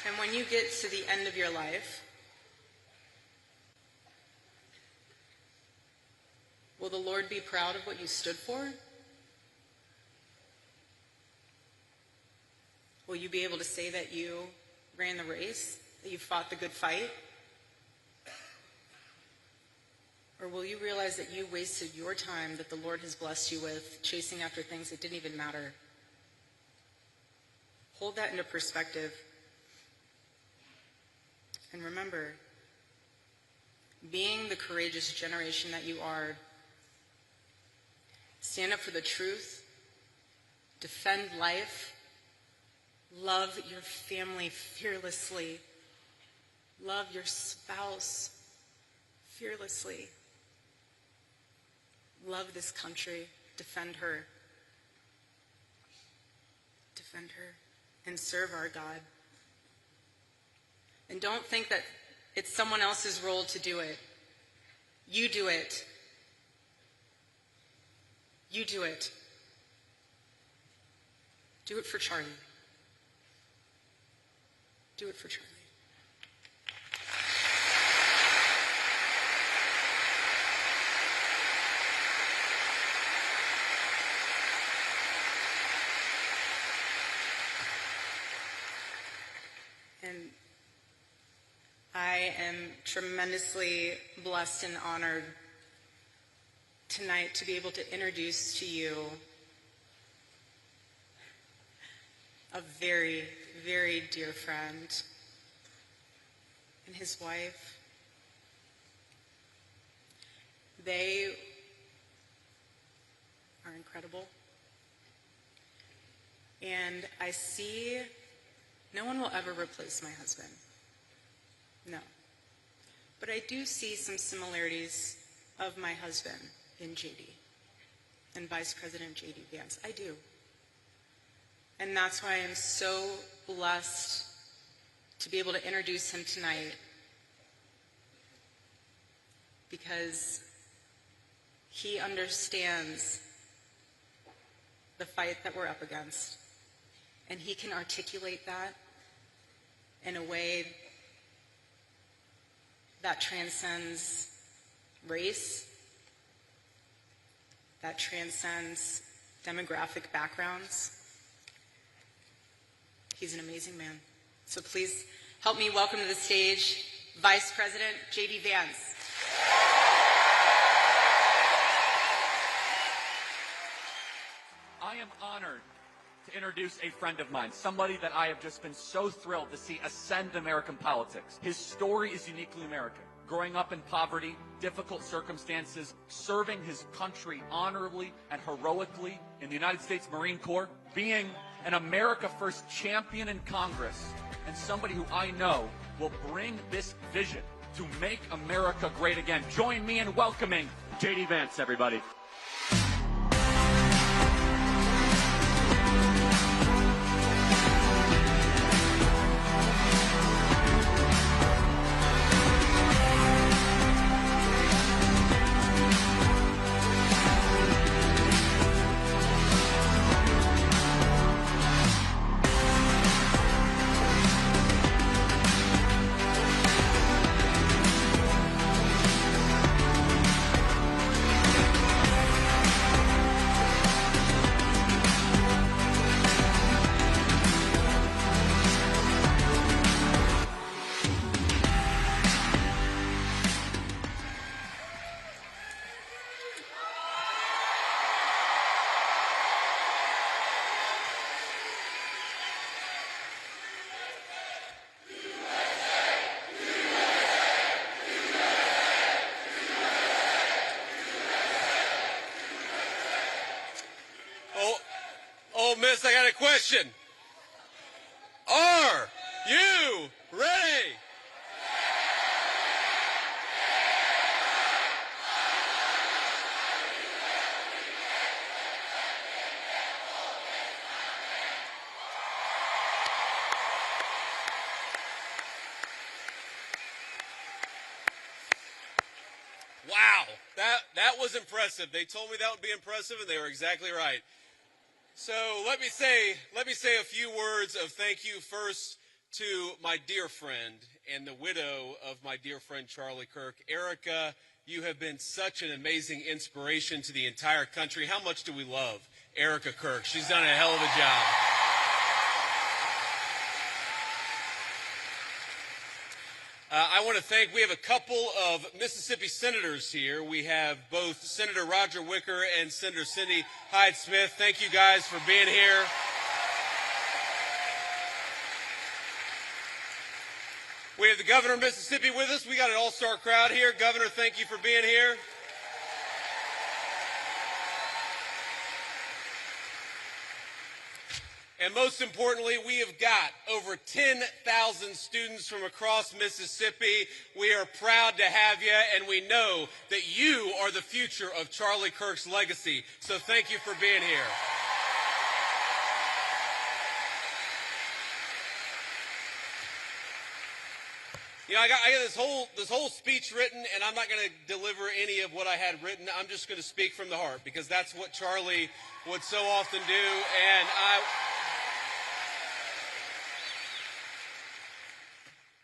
And when you get to the end of your life, will the Lord be proud of what you stood for? Will you be able to say that you ran the race, that you fought the good fight? Or will you realize that you wasted your time that the Lord has blessed you with chasing after things that didn't even matter? Hold that into perspective. And remember, being the courageous generation that you are, stand up for the truth, defend life, love your family fearlessly, love your spouse fearlessly, love this country, defend her, and serve our God. And don't think that it's someone else's role to do it. You do it. You do it. Do it for Charlie. Do it for Charlie. I am tremendously blessed and honored tonight to be able to introduce to you a very, very dear friend and his wife. They are incredible. And I see no one will ever replace my husband. No. But I do see some similarities of my husband in JD and Vice President JD Vance. I do. And that's why I'm so blessed to be able to introduce him tonight, because he understands the fight that we're up against, and he can articulate that in a way that transcends race, that transcends demographic backgrounds. He's an amazing man. So please help me welcome to the stage Vice President JD Vance. I am honored to introduce a friend of mine, somebody that I have just been so thrilled to see ascend American politics. His story is uniquely American. Growing up in poverty, difficult circumstances, serving his country honorably and heroically in the United States Marine Corps, being an America First champion in Congress, and somebody who I know will bring this vision to make America great again. Join me in welcoming JD Vance, everybody. Oh, miss, I got a question. Are you ready? Wow, that was impressive. They told me that would be impressive, and they were exactly right. So let me say a few words of thank you first to my dear friend and the widow of my dear friend Charlie Kirk. Erica, you have been such an amazing inspiration to the entire country. How much do we love Erica Kirk? She's done a hell of a job. I want to thank, we have a couple of Mississippi senators here. We have both Senator Roger Wicker and Senator Cindy Hyde-Smith. Thank you guys for being here. We have the governor of Mississippi with us. We got an all-star crowd here. Governor, thank you for being here. And most importantly, we have got over 10,000 students from across Mississippi. We are proud to have you, and we know that you are the future of Charlie Kirk's legacy. So thank you for being here. You know, I got this whole speech written, and I'm not going to deliver any of what I had written. I'm just going to speak from the heart, because that's what Charlie would so often do. And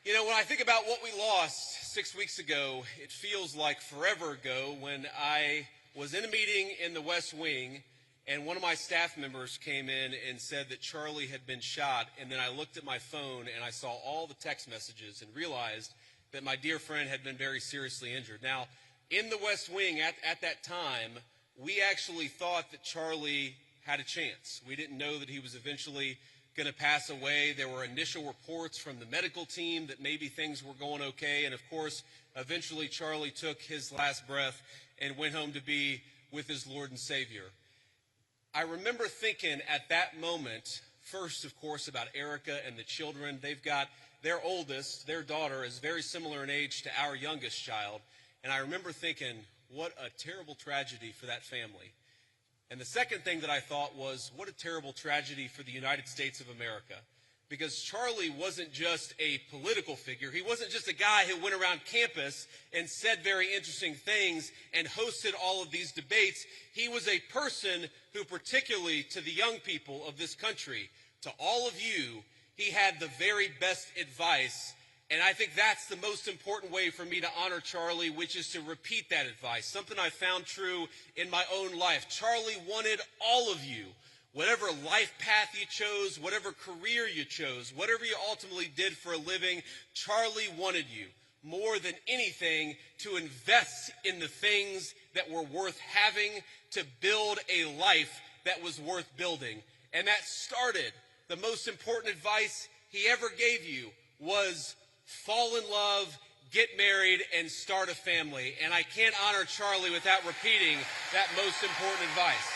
you know, when I think about what we lost 6 weeks ago, it feels like forever ago when I was in a meeting in the West Wing, and one of my staff members came in and said that Charlie had been shot, and then I looked at my phone and I saw all the text messages and realized that my dear friend had been very seriously injured. Now, in the West Wing at that time, we actually thought that Charlie had a chance. We didn't know that he was eventually going to pass away. There were initial reports from the medical team that maybe things were going okay. And of course, eventually Charlie took his last breath and went home to be with his Lord and Savior. I remember thinking at that moment, first, of course, about Erica and the children. They've got their oldest, their daughter, is very similar in age to our youngest child. And I remember thinking, what a terrible tragedy for that family. And the second thing that I thought was, what a terrible tragedy for the United States of America. Because Charlie wasn't just a political figure. He wasn't just a guy who went around campus and said very interesting things and hosted all of these debates. He was a person who, particularly to the young people of this country, to all of you, he had the very best advice. And I think that's the most important way for me to honor Charlie, which is to repeat that advice, something I found true in my own life. Charlie wanted all of you, whatever life path you chose, whatever career you chose, whatever you ultimately did for a living, Charlie wanted you, more than anything, to invest in the things that were worth having, to build a life that was worth building. And that started, the most important advice he ever gave you was fall in love, get married, and start a family. And I can't honor Charlie without repeating that most important advice.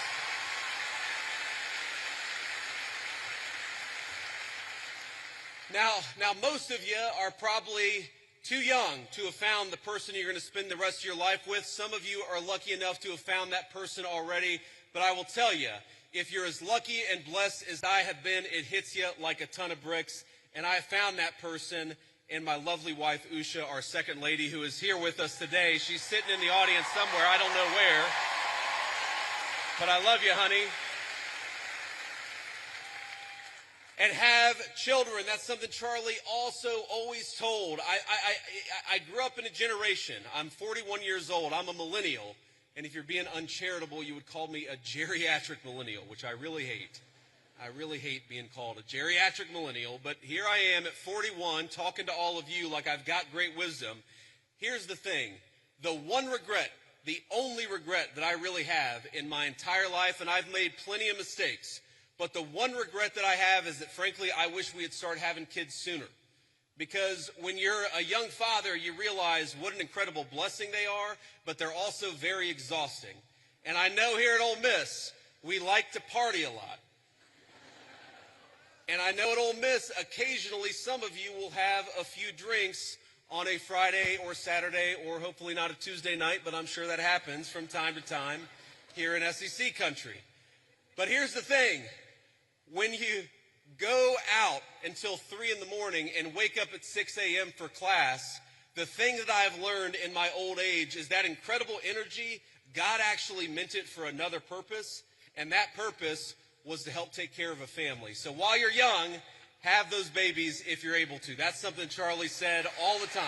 Now, most of you are probably too young to have found the person you're going to spend the rest of your life with. Some of you are lucky enough to have found that person already. But I will tell you, if you're as lucky and blessed as I have been, it hits you like a ton of bricks. And I found that person in my lovely wife, Usha, our second lady, who is here with us today. She's sitting in the audience somewhere. I don't know where. But I love you, honey. And have children. That's something Charlie also always told. I grew up in a generation. I'm 41 years old. I'm a millennial. And if you're being uncharitable, you would call me a geriatric millennial, which I really hate. I really hate being called a geriatric millennial. But here I am at 41 talking to all of you like I've got great wisdom. Here's the thing. The one regret, the only regret that I really have in my entire life, and I've made plenty of mistakes, but the one regret that I have is that, frankly, I wish we had started having kids sooner. Because when you're a young father, you realize what an incredible blessing they are, but they're also very exhausting. And I know here at Ole Miss, we like to party a lot. And I know at Ole Miss, occasionally some of you will have a few drinks on a Friday or Saturday, or hopefully not a Tuesday night, but I'm sure that happens from time to time here in SEC country. But here's the thing. When you go out until 3 in the morning and wake up at 6 a.m. for class, the thing that I've learned in my old age is that incredible energy, God actually meant it for another purpose, and that purpose was to help take care of a family. So while you're young, have those babies if you're able to. That's something Charlie said all the time.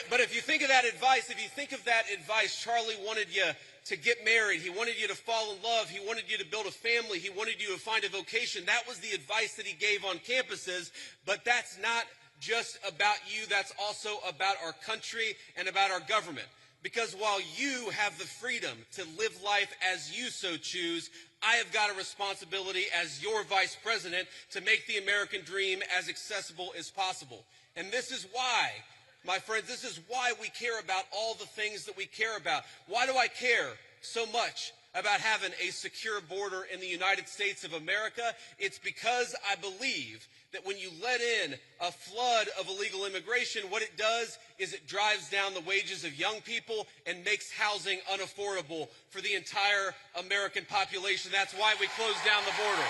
But if you think of that advice, Charlie wanted you to get married. He wanted you to fall in love. He wanted you to build a family. He wanted you to find a vocation. That was the advice that he gave on campuses. But that's not just about you. That's also about our country and about our government. Because while you have the freedom to live life as you so choose, I have got a responsibility as your vice president to make the American dream as accessible as possible. And this is why, my friends, this is why we care about all the things that we care about. Why do I care so much about having a secure border in the United States of America? It's because I believe that when you let in a flood of illegal immigration, what it does is it drives down the wages of young people and makes housing unaffordable for the entire American population. That's why we closed down the border.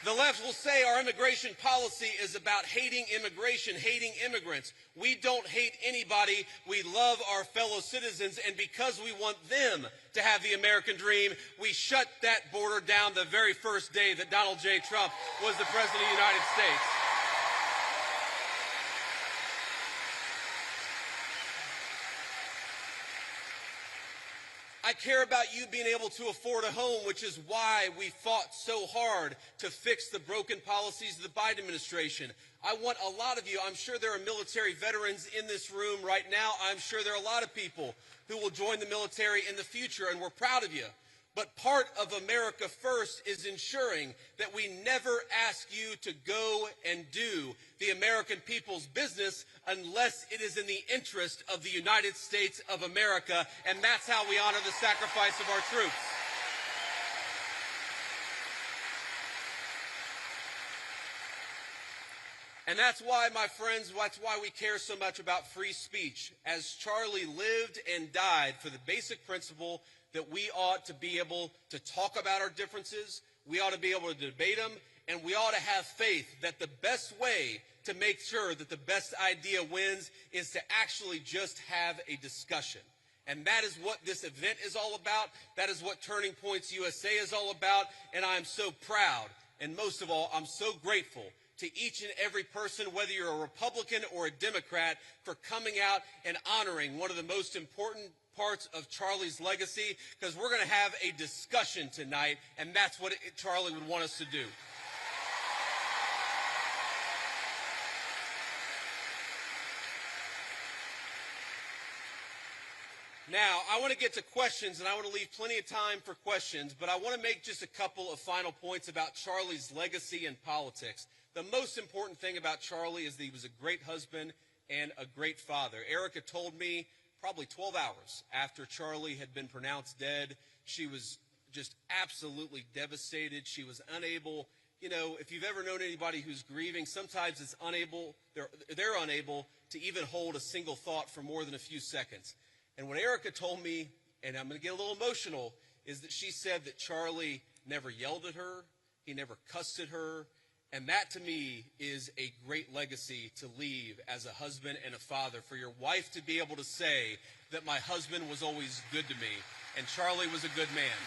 The left will say our immigration policy is about hating immigration, hating immigrants. We don't hate anybody. We love our fellow citizens, and because we want them to have the American dream, we shut that border down the very first day that Donald J. Trump was the President of the United States. I care about you being able to afford a home, which is why we fought so hard to fix the broken policies of the Biden administration. I want a lot of you, I'm sure there are military veterans in this room right now. I'm sure there are a lot of people who will join the military in the future, and we're proud of you. But part of America First is ensuring that we never ask you to go and do the American people's business unless it is in the interest of the United States of America, and that's how we honor the sacrifice of our troops. And that's why, my friends, that's why we care so much about free speech, as Charlie lived and died for the basic principle that we ought to be able to talk about our differences, we ought to be able to debate them, and we ought to have faith that the best way to make sure that the best idea wins is to actually just have a discussion. And that is what this event is all about. That is what Turning Points USA is all about. And I'm so proud, and most of all, I'm so grateful to each and every person, whether you're a Republican or a Democrat, for coming out and honoring one of the most important parts of Charlie's legacy, because we're going to have a discussion tonight, and that's what Charlie would want us to do. Now, I want to get to questions, and I want to leave plenty of time for questions, but I want to make just a couple of final points about Charlie's legacy in politics. The most important thing about Charlie is that he was a great husband and a great father. Erica told me probably 12 hours after Charlie had been pronounced dead, she was just absolutely devastated. She was unable, you know, if you've ever known anybody who's grieving, sometimes it's unable, they're unable to even hold a single thought for more than a few seconds. And what Erica told me, and I'm going to get a little emotional, is that she said that Charlie never yelled at her, he never cussed at her, and that to me is a great legacy to leave as a husband and a father, for your wife to be able to say that my husband was always good to me, and Charlie was a good man.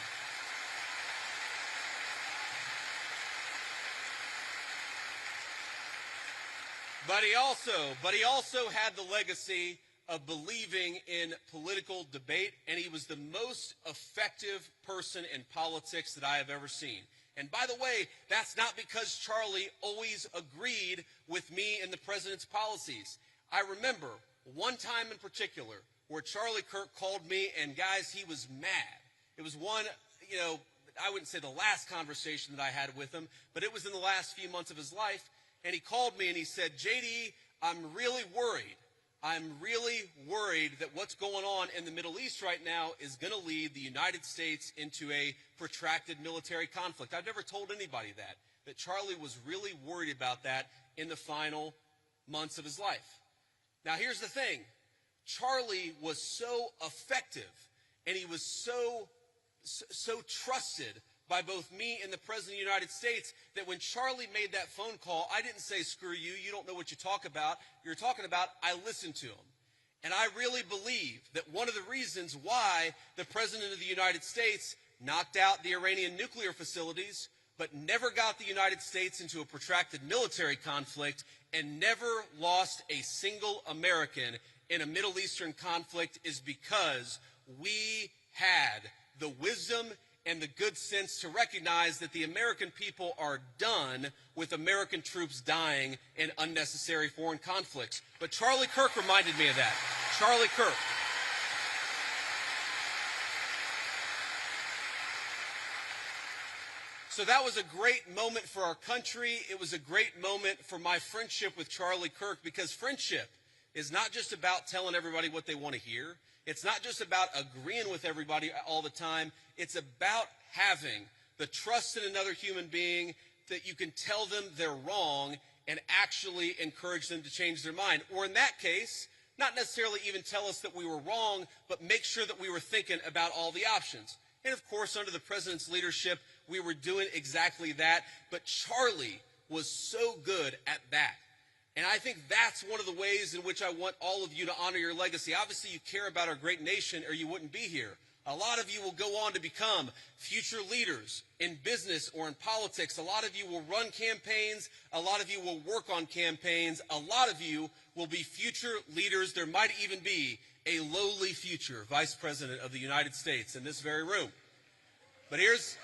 But he also had the legacy of believing in political debate, and he was the most effective person in politics that I have ever seen. And by the way, that's not because Charlie always agreed with me and the president's policies. I remember one time in particular where Charlie Kirk called me, and guys, he was mad. It was one, you know, I wouldn't say the last conversation that I had with him, but it was in the last few months of his life. And he called me and he said, JD, I'm really worried. I'm really worried that what's going on in the Middle East right now is going to lead the United States into a protracted military conflict. I've never told anybody that Charlie was really worried about that in the final months of his life. Now, here's the thing. Charlie was so effective, and he was so trusted by both me and the President of the United States that when Charlie made that phone call, I didn't say, screw you, you don't know what you're talking about. I listened to him. And I really believe that one of the reasons why the President of the United States knocked out the Iranian nuclear facilities, but never got the United States into a protracted military conflict and never lost a single American in a Middle Eastern conflict is because we had the wisdom and the good sense to recognize that the American people are done with American troops dying in unnecessary foreign conflicts. But Charlie Kirk reminded me of that. Charlie Kirk. So that was a great moment for our country. It was a great moment for my friendship with Charlie Kirk, because friendship is not just about telling everybody what they want to hear. It's not just about agreeing with everybody all the time. It's about having the trust in another human being that you can tell them they're wrong and actually encourage them to change their mind. Or in that case, not necessarily even tell us that we were wrong, but make sure that we were thinking about all the options. And of course, under the president's leadership, we were doing exactly that. But Charlie was so good at that. And I think that's one of the ways in which I want all of you to honor your legacy. Obviously, you care about our great nation or you wouldn't be here. A lot of you will go on to become future leaders in business or in politics. A lot of you will run campaigns. A lot of you will work on campaigns. A lot of you will be future leaders. There might even be a lowly future Vice President of the United States in this very room. But here's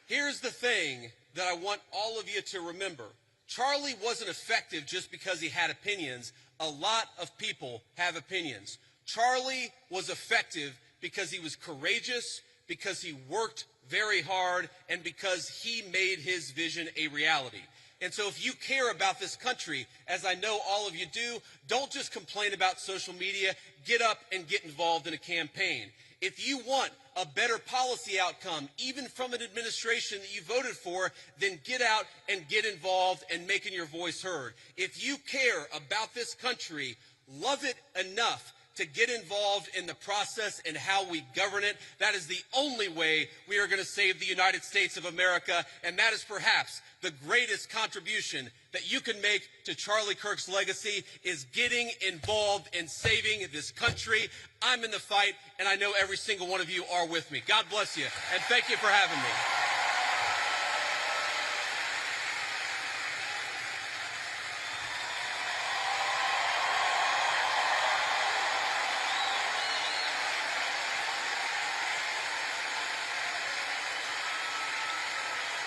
the thing that I want all of you to remember. Charlie wasn't effective just because he had opinions. A lot of people have opinions. Charlie was effective because he was courageous, because he worked very hard, and because he made his vision a reality. And so if you care about this country, as I know all of you do, don't just complain about social media. Get up and get involved in a campaign. If you want a better policy outcome, even from an administration that you voted for, then get out and get involved and making your voice heard. If you care about this country, love it enough to get involved in the process and how we govern it. That is the only way we are going to save the United States of America, and that is perhaps the greatest contribution that you can make to Charlie Kirk's legacy is getting involved in saving this country. I'm in the fight, and I know every single one of you are with me. God bless you, and thank you for having me.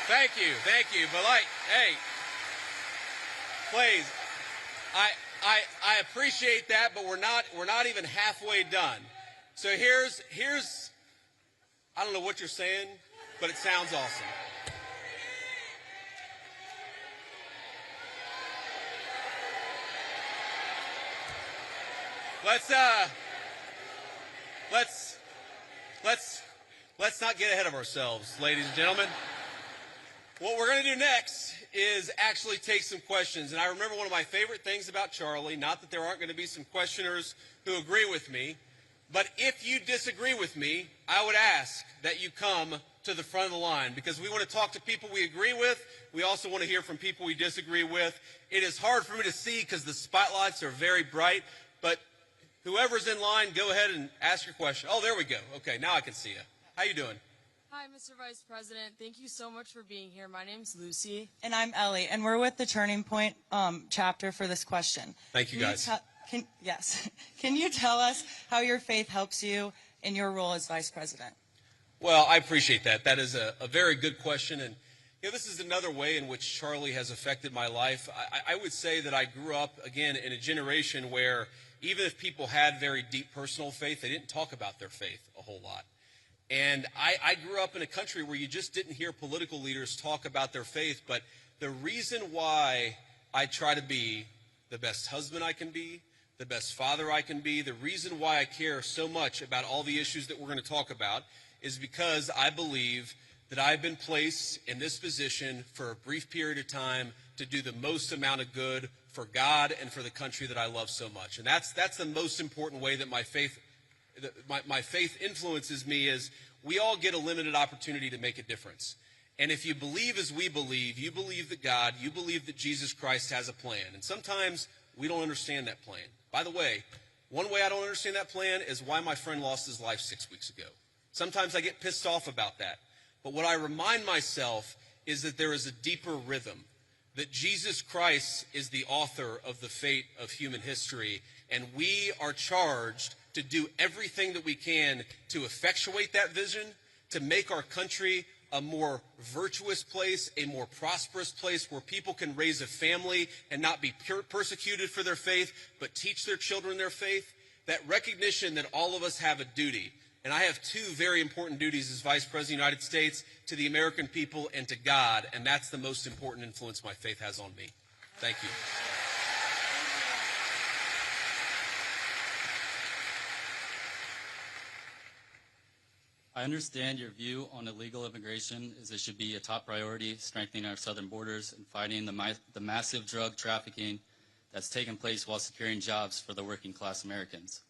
Thank you. But hey, please, I appreciate that, but we're not even halfway done. So here's I don't know what you're saying, but it sounds awesome. Let's not get ahead of ourselves, ladies and gentlemen. What we're going to do next is actually take some questions. And I remember one of my favorite things about Charlie, not that there aren't going to be some questioners who agree with me, but if you disagree with me, I would ask that you come to the front of the line, because we want to talk to people we agree with. We also want to hear from people we disagree with. It is hard for me to see because the spotlights are very bright, but whoever's in line, go ahead and ask your question. Oh, there we go. Okay, now I can see you. How you doing? Hi, Mr. Vice President. Thank you so much for being here. My name's Lucy. And I'm Ellie, and we're with the Turning Point chapter for this question. Thank you, guys. Yes. Can you tell us how your faith helps you in your role as Vice President? Well, I appreciate that. That is a very good question. And this is another way in which Charlie has affected my life. I would say that I grew up, again, in a generation where even if people had very deep personal faith, they didn't talk about their faith a whole lot. And I grew up in a country where you just didn't hear political leaders talk about their faith. But the reason why I try to be the best husband I can be, the best father I can be, the reason why I care so much about all the issues that we're going to talk about is because I believe that I've been placed in this position for a brief period of time to do the most amount of good for God and for the country that I love so much. And that's the most important way that my faith influences me. Is we all get a limited opportunity to make a difference. And if you believe as we believe, you believe that God, you believe that Jesus Christ has a plan. And sometimes we don't understand that plan. By the way, one way I don't understand that plan is why my friend lost his life 6 weeks ago. Sometimes I get pissed off about that. But what I remind myself is that there is a deeper rhythm, that Jesus Christ is the author of the fate of human history, and we are charged to do everything that we can to effectuate that vision, to make our country a more virtuous place, a more prosperous place where people can raise a family and not be persecuted for their faith, but teach their children their faith. That recognition that all of us have a duty. And I have two very important duties as Vice President of the United States, to the American people and to God, and that's the most important influence my faith has on me. Thank you. I understand your view on illegal immigration is it should be a top priority, strengthening our southern borders and fighting the massive drug trafficking that's taken place while securing jobs for the working class Americans.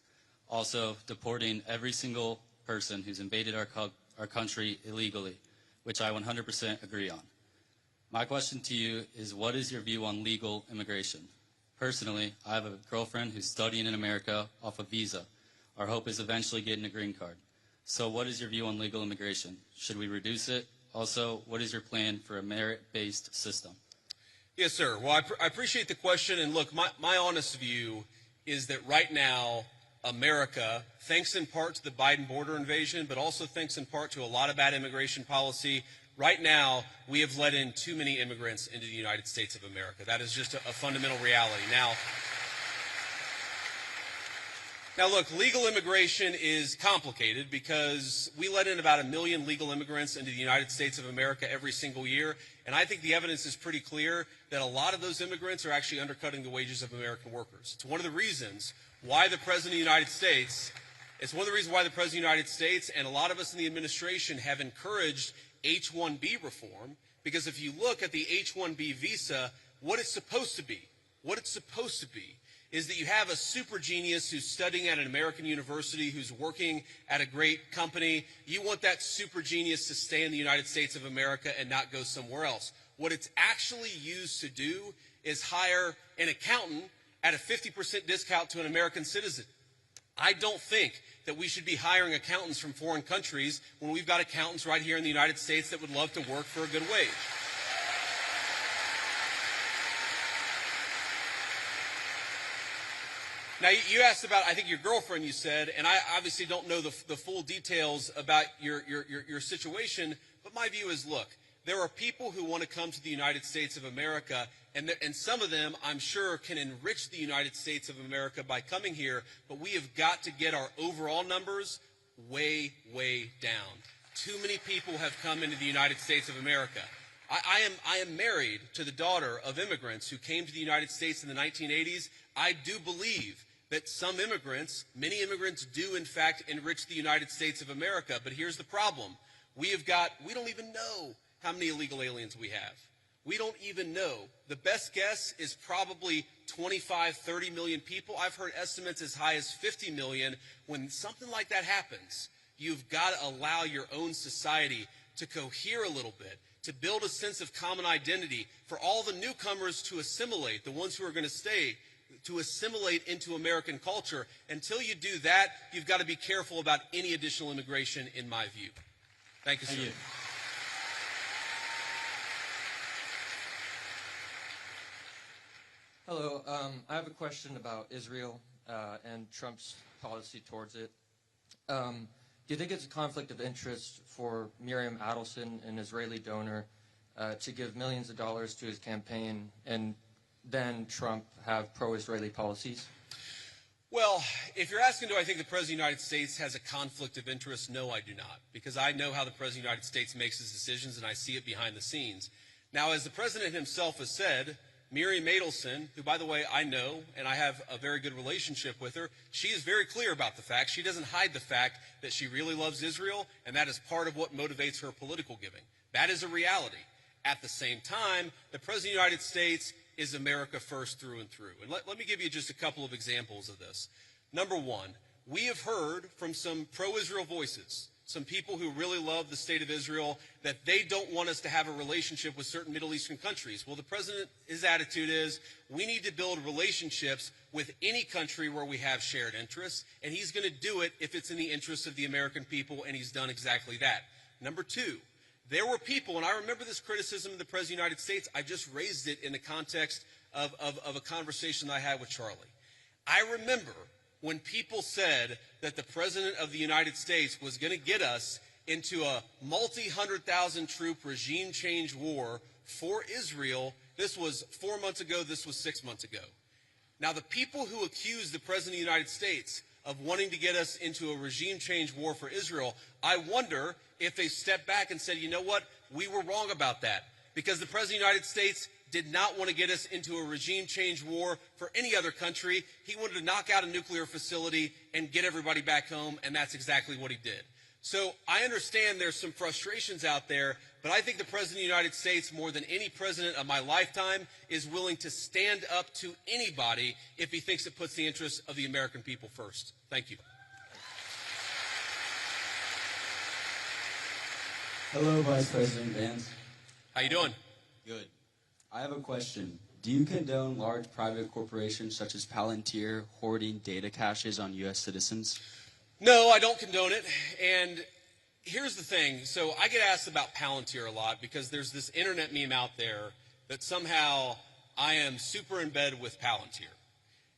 Also, deporting every single person who's invaded our country illegally, which I 100% agree on. My question to you is, what is your view on legal immigration? Personally, I have a girlfriend who's studying in America off a visa. Our hope is eventually getting a green card. So what is your view on legal immigration? Should we reduce it? Also, what is your plan for a merit-based system? Yes, sir. Well, I appreciate the question. And look, my honest view is that right now, America, thanks in part to the Biden border invasion, but also thanks in part to a lot of bad immigration policy, right now, we have let in too many immigrants into the United States of America. That is just a fundamental reality. Now, look, legal immigration is complicated because we let in about 1 million legal immigrants into the United States of America every single year, and I think the evidence is pretty clear that a lot of those immigrants are actually undercutting the wages of American workers. It's one of the reasons why the President of the United States, and a lot of us in the administration have encouraged H-1B reform, because if you look at the H-1B visa, what it's supposed to be is that you have a super genius who's studying at an American university, who's working at a great company. You want that super genius to stay in the United States of America and not go somewhere else. What it's actually used to do is hire an accountant at a 50% discount to an American citizen. I don't think that we should be hiring accountants from foreign countries when we've got accountants right here in the United States that would love to work for a good wage. Now, you asked about, I think, your girlfriend, you said, and I obviously don't know the full details about your situation, but my view is, look, there are people who want to come to the United States of America, and some of them, I'm sure, can enrich the United States of America by coming here, but we have got to get our overall numbers way, way down. Too many people have come into the United States of America. I am married to the daughter of immigrants who came to the United States in the 1980s. I do believe that some immigrants, many immigrants do in fact enrich the United States of America. But here's the problem. We don't even know how many illegal aliens we have. We don't even know. The best guess is probably 25, 30 million people. I've heard estimates as high as 50 million. When something like that happens, you've got to allow your own society to cohere a little bit, to build a sense of common identity, for all the newcomers to assimilate, the ones who are going to stay, to assimilate into American culture. Until you do that, you've got to be careful about any additional immigration, in my view. Thank you, sir. Thank you. Hello. I have a question about Israel and Trump's policy towards it. Do you think it's a conflict of interest for Miriam Adelson, an Israeli donor, to give millions of dollars to his campaign and then Trump have pro-Israeli policies? Well, if you're asking, do I think the President of the United States has a conflict of interest? No, I do not, because I know how the President of the United States makes his decisions, and I see it behind the scenes. Now, as the President himself has said, Miriam Adelson, who, by the way, I know, and I have a very good relationship with her, she is very clear about the fact. She doesn't hide the fact that she really loves Israel, and that is part of what motivates her political giving. That is a reality. At the same time, the President of the United States is America first through and through. And let me give you just a couple of examples of this. Number one, we have heard from some pro-Israel voices, some people who really love the state of Israel, that they don't want us to have a relationship with certain Middle Eastern countries. Well, the president, his attitude is, we need to build relationships with any country where we have shared interests, and he's going to do it if it's in the interests of the American people, and he's done exactly that. Number two, there were people, and I remember this criticism of the President of the United States, I just raised it in the context of a conversation that I had with Charlie. I remember when people said that the President of the United States was going to get us into a multi-100,000 troop regime change war for Israel. This was 4 months ago. This was 6 months ago. Now, the people who accused the President of the United States of wanting to get us into a regime change war for Israel, I wonder if they stepped back and said, you know what, we were wrong about that, because the President of the United States did not want to get us into a regime change war for any other country. He wanted to knock out a nuclear facility and get everybody back home, and that's exactly what he did. So I understand there's some frustrations out there, but I think the President of the United States, more than any president of my lifetime, is willing to stand up to anybody if he thinks it puts the interests of the American people first. Thank you. Hello, Vice President Vance. How you doing? Good. I have a question. Do you condone large private corporations such as Palantir hoarding data caches on U.S. citizens? No, I don't condone it. And here's the thing. So I get asked about Palantir a lot because there's this internet meme out there that somehow I am super in bed with Palantir.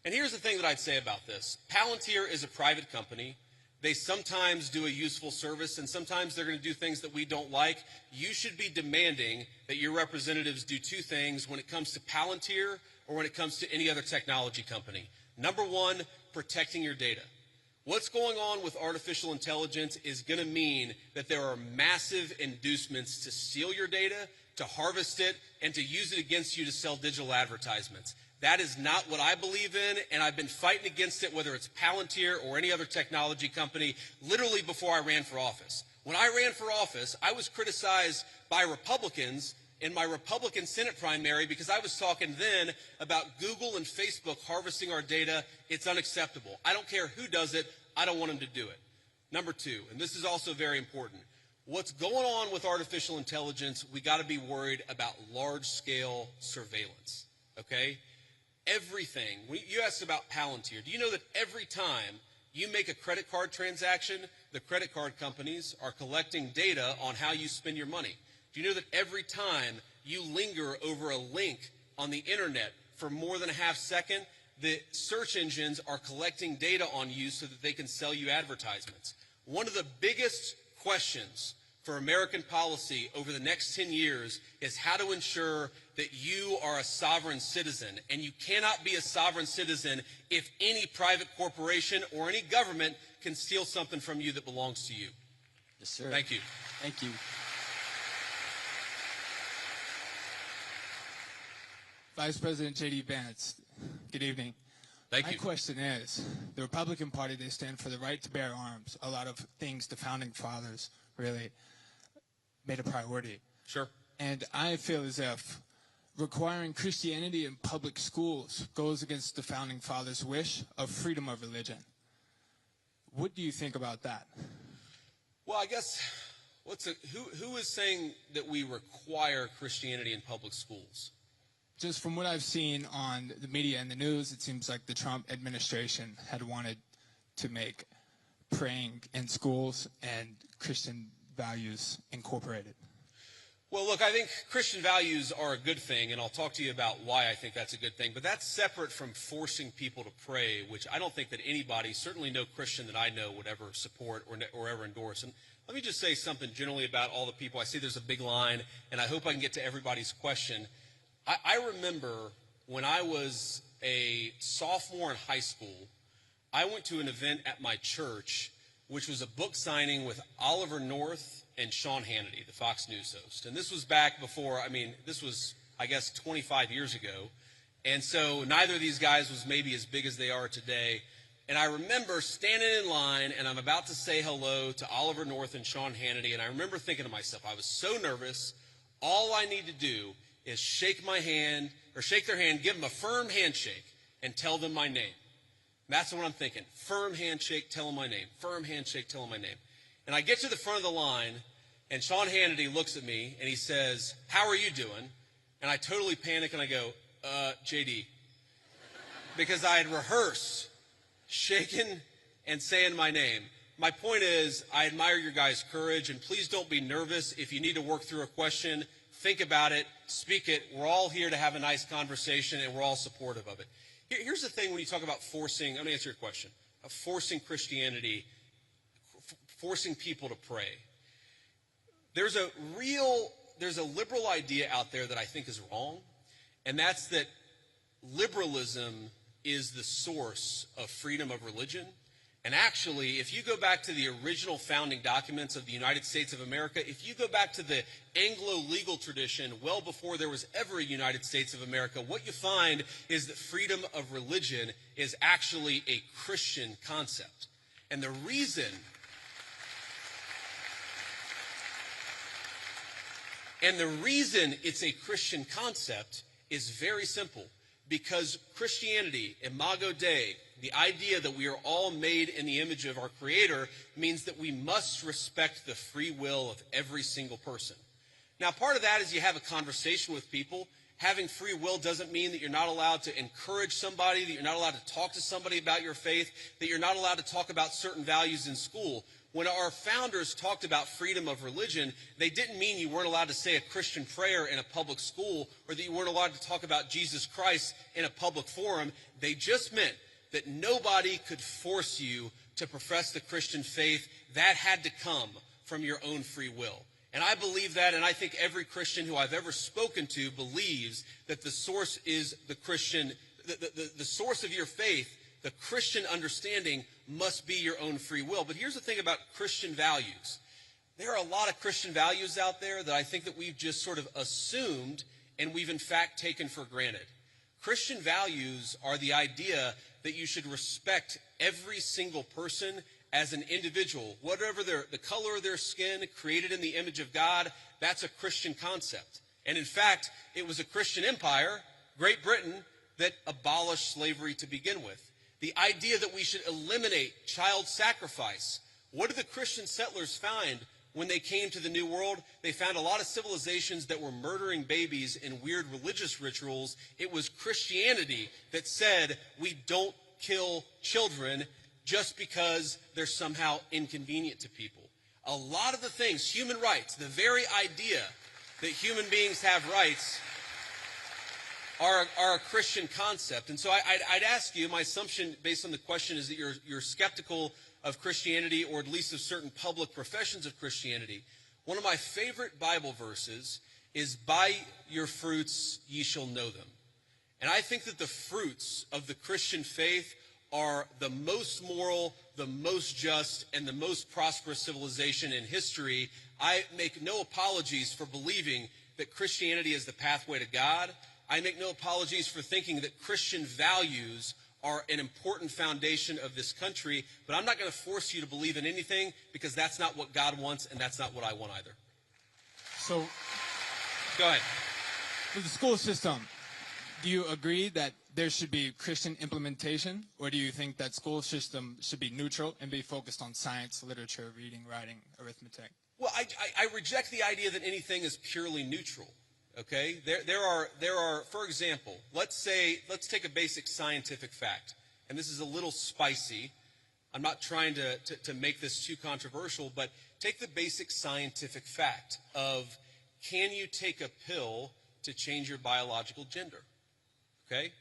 And here's the thing that I'd say about this. Palantir is a private company. They sometimes do a useful service, and sometimes they're going to do things that we don't like. You should be demanding that your representatives do two things when it comes to Palantir or when it comes to any other technology company. Number one, protecting your data. What's going on with artificial intelligence is going to mean that there are massive inducements to steal your data, to harvest it, and to use it against you to sell digital advertisements. That is not what I believe in, and I've been fighting against it, whether it's Palantir or any other technology company, literally before I ran for office. When I ran for office, I was criticized by Republicans in my Republican Senate primary because I was talking then about Google and Facebook harvesting our data. It's unacceptable. I don't care who does it. I don't want them to do it. Number two, and this is also very important, what's going on with artificial intelligence, we got to be worried about large-scale surveillance, okay? Everything. You asked about Palantir. Do you know that every time you make a credit card transaction, the credit card companies are collecting data on how you spend your money? Do you know that every time you linger over a link on the internet for more than a half second, the search engines are collecting data on you so that they can sell you advertisements? One of the biggest questions for American policy over the next 10 years is how to ensure that you are a sovereign citizen. And you cannot be a sovereign citizen if any private corporation or any government can steal something from you that belongs to you. Yes, sir. Thank you. Thank you. Vice President JD Vance, good evening. Thank you. My question is, the Republican Party, they stand for the right to bear arms. A lot of things the founding fathers really made a priority. Sure. And I feel as if requiring Christianity in public schools goes against the founding fathers' wish of freedom of religion. What do you think about that? Well, I guess, who is saying that we require Christianity in public schools? Just from what I've seen on the media and the news, it seems like the Trump administration had wanted to make praying in schools and Christian values incorporated. Well, look, I think Christian values are a good thing, and I'll talk to you about why I think that's a good thing. But that's separate from forcing people to pray, which I don't think that anybody, certainly no Christian that I know, would ever support or ever endorse. And let me just say something generally about all the people. I see there's a big line, and I hope I can get to everybody's question. I remember when I was a sophomore in high school, I went to an event at my church, which was a book signing with Oliver North and Sean Hannity, the Fox News host. And this was back before, this was, I guess, 25 years ago. And so neither of these guys was maybe as big as they are today. And I remember standing in line, and I'm about to say hello to Oliver North and Sean Hannity, and I remember thinking to myself, I was so nervous, all I need to do is shake my hand, or shake their hand, give them a firm handshake, and tell them my name. That's what I'm thinking. Firm handshake, tell them my name. Firm handshake, tell them my name. And I get to the front of the line, and Sean Hannity looks at me, and he says, "How are you doing?" And I totally panic, and I go, JD. Because I had rehearsed shaking and saying my name. My point is, I admire your guys' courage, and please don't be nervous. If you need to work through a question, think about it, speak it. We're all here to have a nice conversation, and we're all supportive of it. Here's the thing when you talk about forcing, I'm going to answer your question, of forcing Christianity, forcing people to pray. There's a liberal idea out there that I think is wrong, and that's that liberalism is the source of freedom of religion. And actually, if you go back to the original founding documents of the United States of America, if you go back to the Anglo-legal tradition well before there was ever a United States of America, what you find is that freedom of religion is actually a Christian concept. And the reason it's a Christian concept is very simple. Because Christianity, Imago Dei, the idea that we are all made in the image of our Creator, means that we must respect the free will of every single person. Now, part of that is you have a conversation with people. Having free will doesn't mean that you're not allowed to encourage somebody, that you're not allowed to talk to somebody about your faith, that you're not allowed to talk about certain values in school. When our founders talked about freedom of religion, they didn't mean you weren't allowed to say a Christian prayer in a public school or that you weren't allowed to talk about Jesus Christ in a public forum. They just meant that nobody could force you to profess the Christian faith. That had to come from your own free will. And I believe that, and I think every Christian who I've ever spoken to believes that the source is the Christian, the source of your faith, the Christian understanding must be your own free will. But here's the thing about Christian values. There are a lot of Christian values out there that I think that we've just sort of assumed and we've in fact taken for granted. Christian values are the idea that you should respect every single person as an individual, whatever the color of their skin, created in the image of God. That's a Christian concept. And in fact, it was a Christian empire, Great Britain, that abolished slavery to begin with. The idea that we should eliminate child sacrifice. What did the Christian settlers find when they came to the New World? They found a lot of civilizations that were murdering babies in weird religious rituals. It was Christianity that said we don't kill children just because they're somehow inconvenient to people. A lot of the things, human rights, the very idea that human beings have rights are a Christian concept. And so I'd ask you, my assumption based on the question is that you're skeptical of Christianity, or at least of certain public professions of Christianity. One of my favorite Bible verses is, "By your fruits ye shall know them." And I think that the fruits of the Christian faith are the most moral, the most just, and the most prosperous civilization in history. I make no apologies for believing that Christianity is the pathway to God. I make no apologies for thinking that Christian values are an important foundation of this country, but I'm not going to force you to believe in anything, because that's not what God wants, and that's not what I want either. So, go ahead. For the school system, do you agree that there should be Christian implementation, or do you think that school system should be neutral and be focused on science, literature, reading, writing, arithmetic? Well, I reject the idea that anything is purely neutral. Okay, there are, for example, let's take a basic scientific fact, and this is a little spicy. I'm not trying to make this too controversial, but take the basic scientific fact of, can you take a pill to change your biological gender? Okay,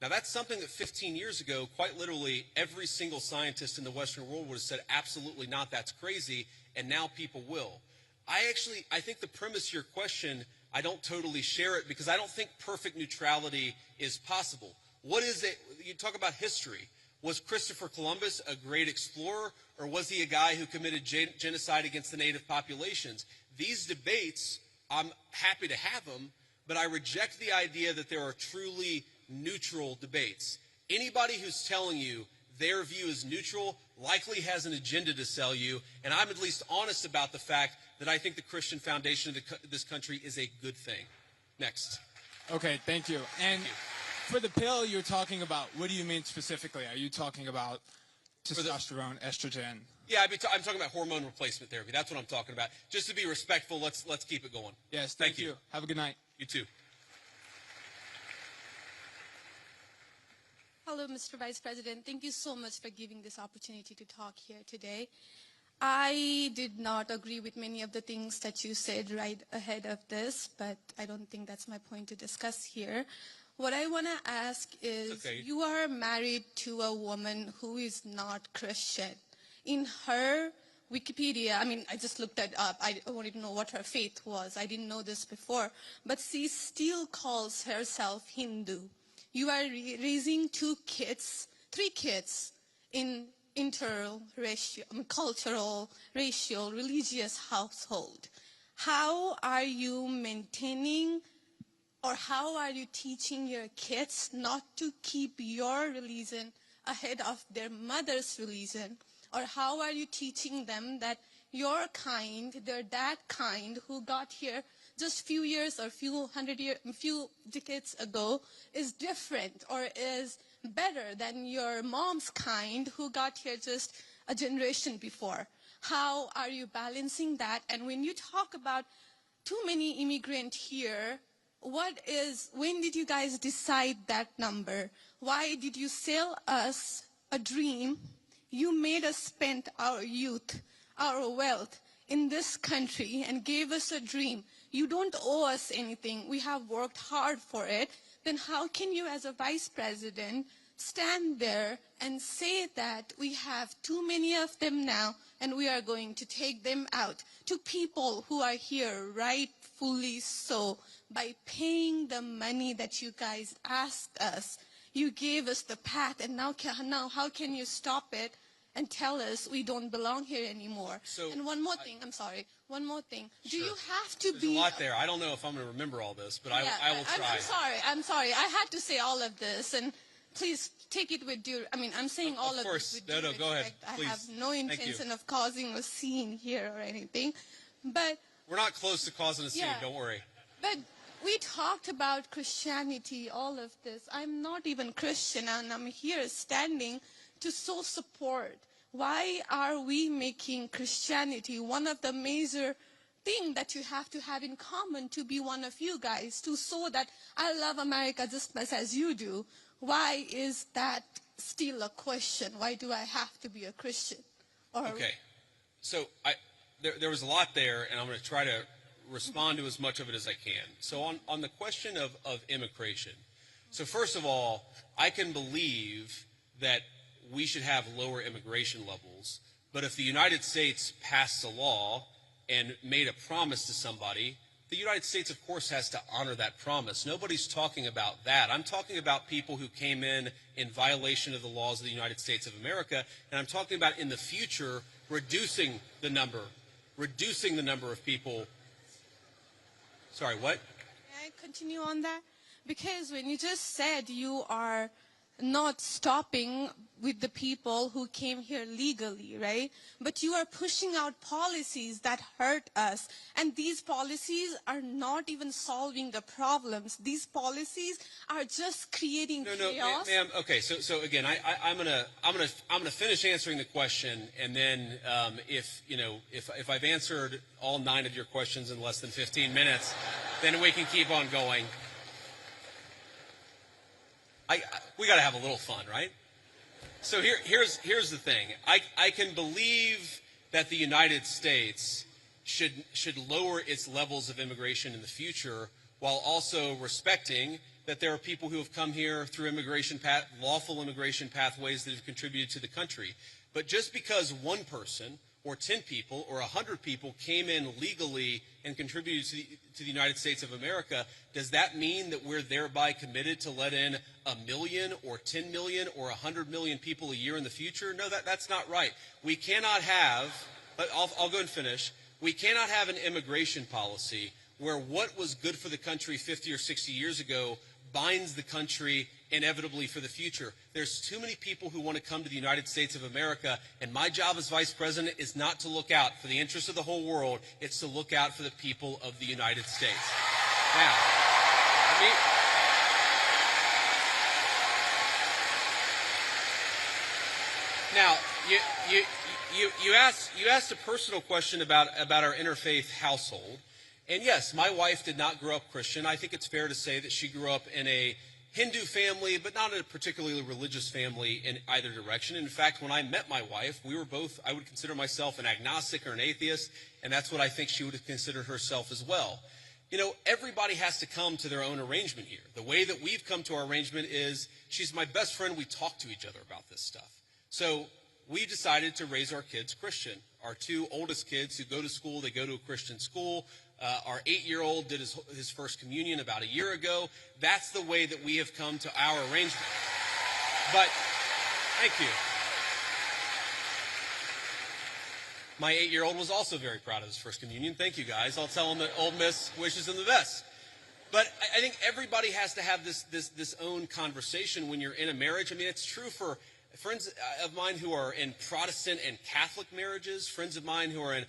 now that's something that 15 years ago, quite literally, every single scientist in the Western world would have said, absolutely not, that's crazy, and now people will. I think the premise of your question, I don't totally share it, because I don't think perfect neutrality is possible. What is it? You talk about history. Was Christopher Columbus a great explorer, or was he a guy who committed genocide against the native populations? These debates, I'm happy to have them, but I reject the idea that there are truly neutral debates. Anybody who's telling you their view is neutral likely has an agenda to sell you, and I'm at least honest about the fact that I think the Christian foundation of this country is a good thing. Next. Okay, thank you. And for the pill you're talking about, what do you mean specifically? Are you talking about testosterone, estrogen? Yeah, I'm talking about hormone replacement therapy. That's what I'm talking about. Just to be respectful, let's keep it going. Yes, thank you. Have a good night. You too. Hello, Mr. Vice President. Thank you so much for giving this opportunity to talk here today. I did not agree with many of the things that you said right ahead of this, but I don't think that's my point to discuss here. What I want to ask is, you are married to a woman who is not Christian. In her Wikipedia, I mean, I just looked that up. I wanted to know what her faith was. I didn't know this before. But she still calls herself Hindu. You are raising three kids in cultural, racial, religious household. How are you maintaining, or how are you teaching your kids not to keep your religion ahead of their mother's religion? Or how are you teaching them that your kind, they're that kind who got here just few years or few decades ago is different or is better than your mom's kind who got here just a generation before? How are you balancing that? And when you talk about too many immigrants here, when did you guys decide that number? Why did you sell us a dream? You made us spend our youth, our wealth in this country and gave us a dream. You don't owe us anything. We have worked hard for it. Then how can you, as a vice president, stand there and say that we have too many of them now and we are going to take them out to people who are here rightfully so by paying the money that you guys asked us? You gave us the path, and now how can you stop it and tell us we don't belong here anymore? And one more thing, I'm sorry, one more thing. Do you have to There's be... a lot there. I don't know if I'm going to remember all this, but I will try. I'm sorry. I had to say all of this, and please take it with due... I mean, I'm saying all of this with due respect. Go ahead, please. I have no intention of causing a scene here or anything, but... We're not close to causing a scene, don't worry. But we talked about Christianity, all of this. I'm not even Christian, and I'm here standing to show support. Why are we making Christianity one of the major things that you have to have in common to be one of you guys, to show that I love America just as much as you do? Why is that still a question? Why do I have to be a Christian? Okay, so there was a lot there, and I'm going to try to respond to as much of it as I can. So on the question of immigration, so first of all, I can believe that we should have lower immigration levels, but if the United States passed a law and made a promise to somebody, the United States, of course, has to honor that promise. Nobody's talking about that. I'm talking about people who came in violation of the laws of the United States of America, and I'm talking about in the future reducing the number of people. Sorry, what? May I continue on that? Because when you just said you are not stopping with the people who came here legally, right? But you are pushing out policies that hurt us. And these policies are not even solving the problems. These policies are just creating chaos. Ma'am. Okay, so again, I'm gonna finish answering the question, and then if I've answered all 9 of your questions in less than 15 minutes, then we can keep on going. We got to have a little fun, right? So here's the thing. I can believe that the United States should lower its levels of immigration in the future, while also respecting that there are people who have come here through lawful immigration pathways that have contributed to the country. But just because one person or 10 people or 100 people came in legally and contributed to the United States of America, does that mean that we're thereby committed to let in 1 million or 10 million or 100 million people a year in the future? No, that's not right. We cannot have, but I'll go and finish. We cannot have an immigration policy where what was good for the country 50 or 60 years ago binds the country inevitably for the future. There's too many people who want to come to the United States of America, and my job as vice president is not to look out for the interests of the whole world. It's to look out for the people of the United States. Now, you asked a personal question about our interfaith household. And yes, my wife did not grow up Christian. I think it's fair to say that she grew up in a Hindu family, but not in a particularly religious family in either direction. In fact, when I met my wife, we were both, I would consider myself an agnostic or an atheist, and that's what I think she would have considered herself as well. You know, everybody has to come to their own arrangement here. The way that we've come to our arrangement is she's my best friend. We talk to each other about this stuff. So we decided to raise our kids Christian. Our 2 oldest kids who go to school, they go to a Christian school. Our 8-year-old did his first communion about a year ago. That's the way that we have come to our arrangement. But, thank you. My 8-year-old was also very proud of his first communion. Thank you, guys. I'll tell him that Old Miss wishes him the best. But I think everybody has to have this own conversation when you're in a marriage. I mean, it's true for friends of mine who are in Protestant and Catholic marriages, friends of mine who are in,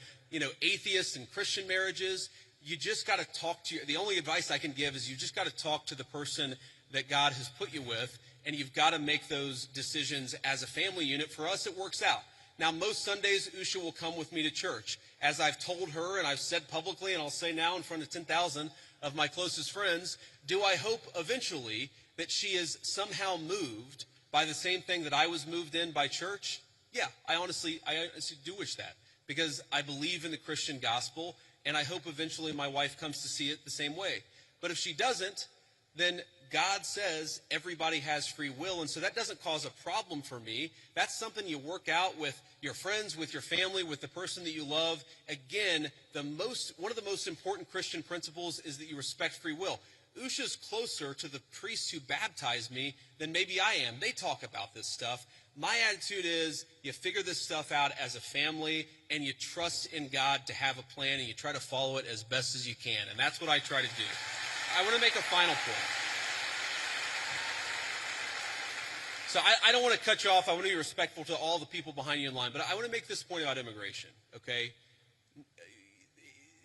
atheist and Christian marriages. You just got to talk to the only advice I can give is you just got to talk to the person that God has put you with, and you've got to make those decisions as a family unit. For us, it works out. Now, most Sundays, Usha will come with me to church. As I've told her, and I've said publicly, and I'll say now in front of 10,000 of my closest friends, do I hope eventually that she is somehow moved by the same thing that I was moved in by church? Yeah, I honestly do wish that because I believe in the Christian gospel, and I hope eventually my wife comes to see it the same way. But if she doesn't, then God says everybody has free will, and so that doesn't cause a problem for me. That's something you work out with your friends, with your family, with the person that you love. Again, one of the most important Christian principles is that you respect free will. Usha's closer to the priests who baptized me than maybe I am. They talk about this stuff. My attitude is you figure this stuff out as a family, and you trust in God to have a plan, and you try to follow it as best as you can. And that's what I try to do. I want to make a final point. So I don't want to cut you off. I want to be respectful to all the people behind you in line. But I want to make this point about immigration, okay?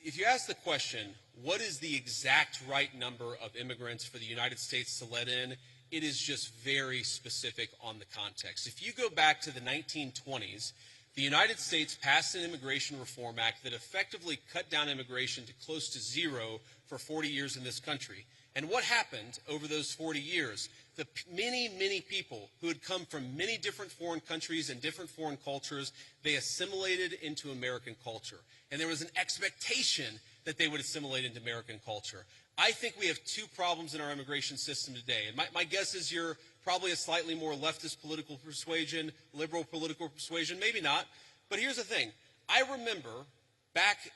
If you ask the question, what is the exact right number of immigrants for the United States to let in, it is just very specific on the context. If you go back to the 1920s, the United States passed an Immigration Reform Act that effectively cut down immigration to close to zero for 40 years in this country. And what happened over those 40 years? The many people who had come from many different foreign countries and different foreign cultures, they assimilated into American culture. And there was an expectation that they would assimilate into American culture. I think we have two problems in our immigration system today. And my guess is you're probably a slightly more leftist political persuasion, liberal political persuasion, maybe not. But here's the thing. I remember back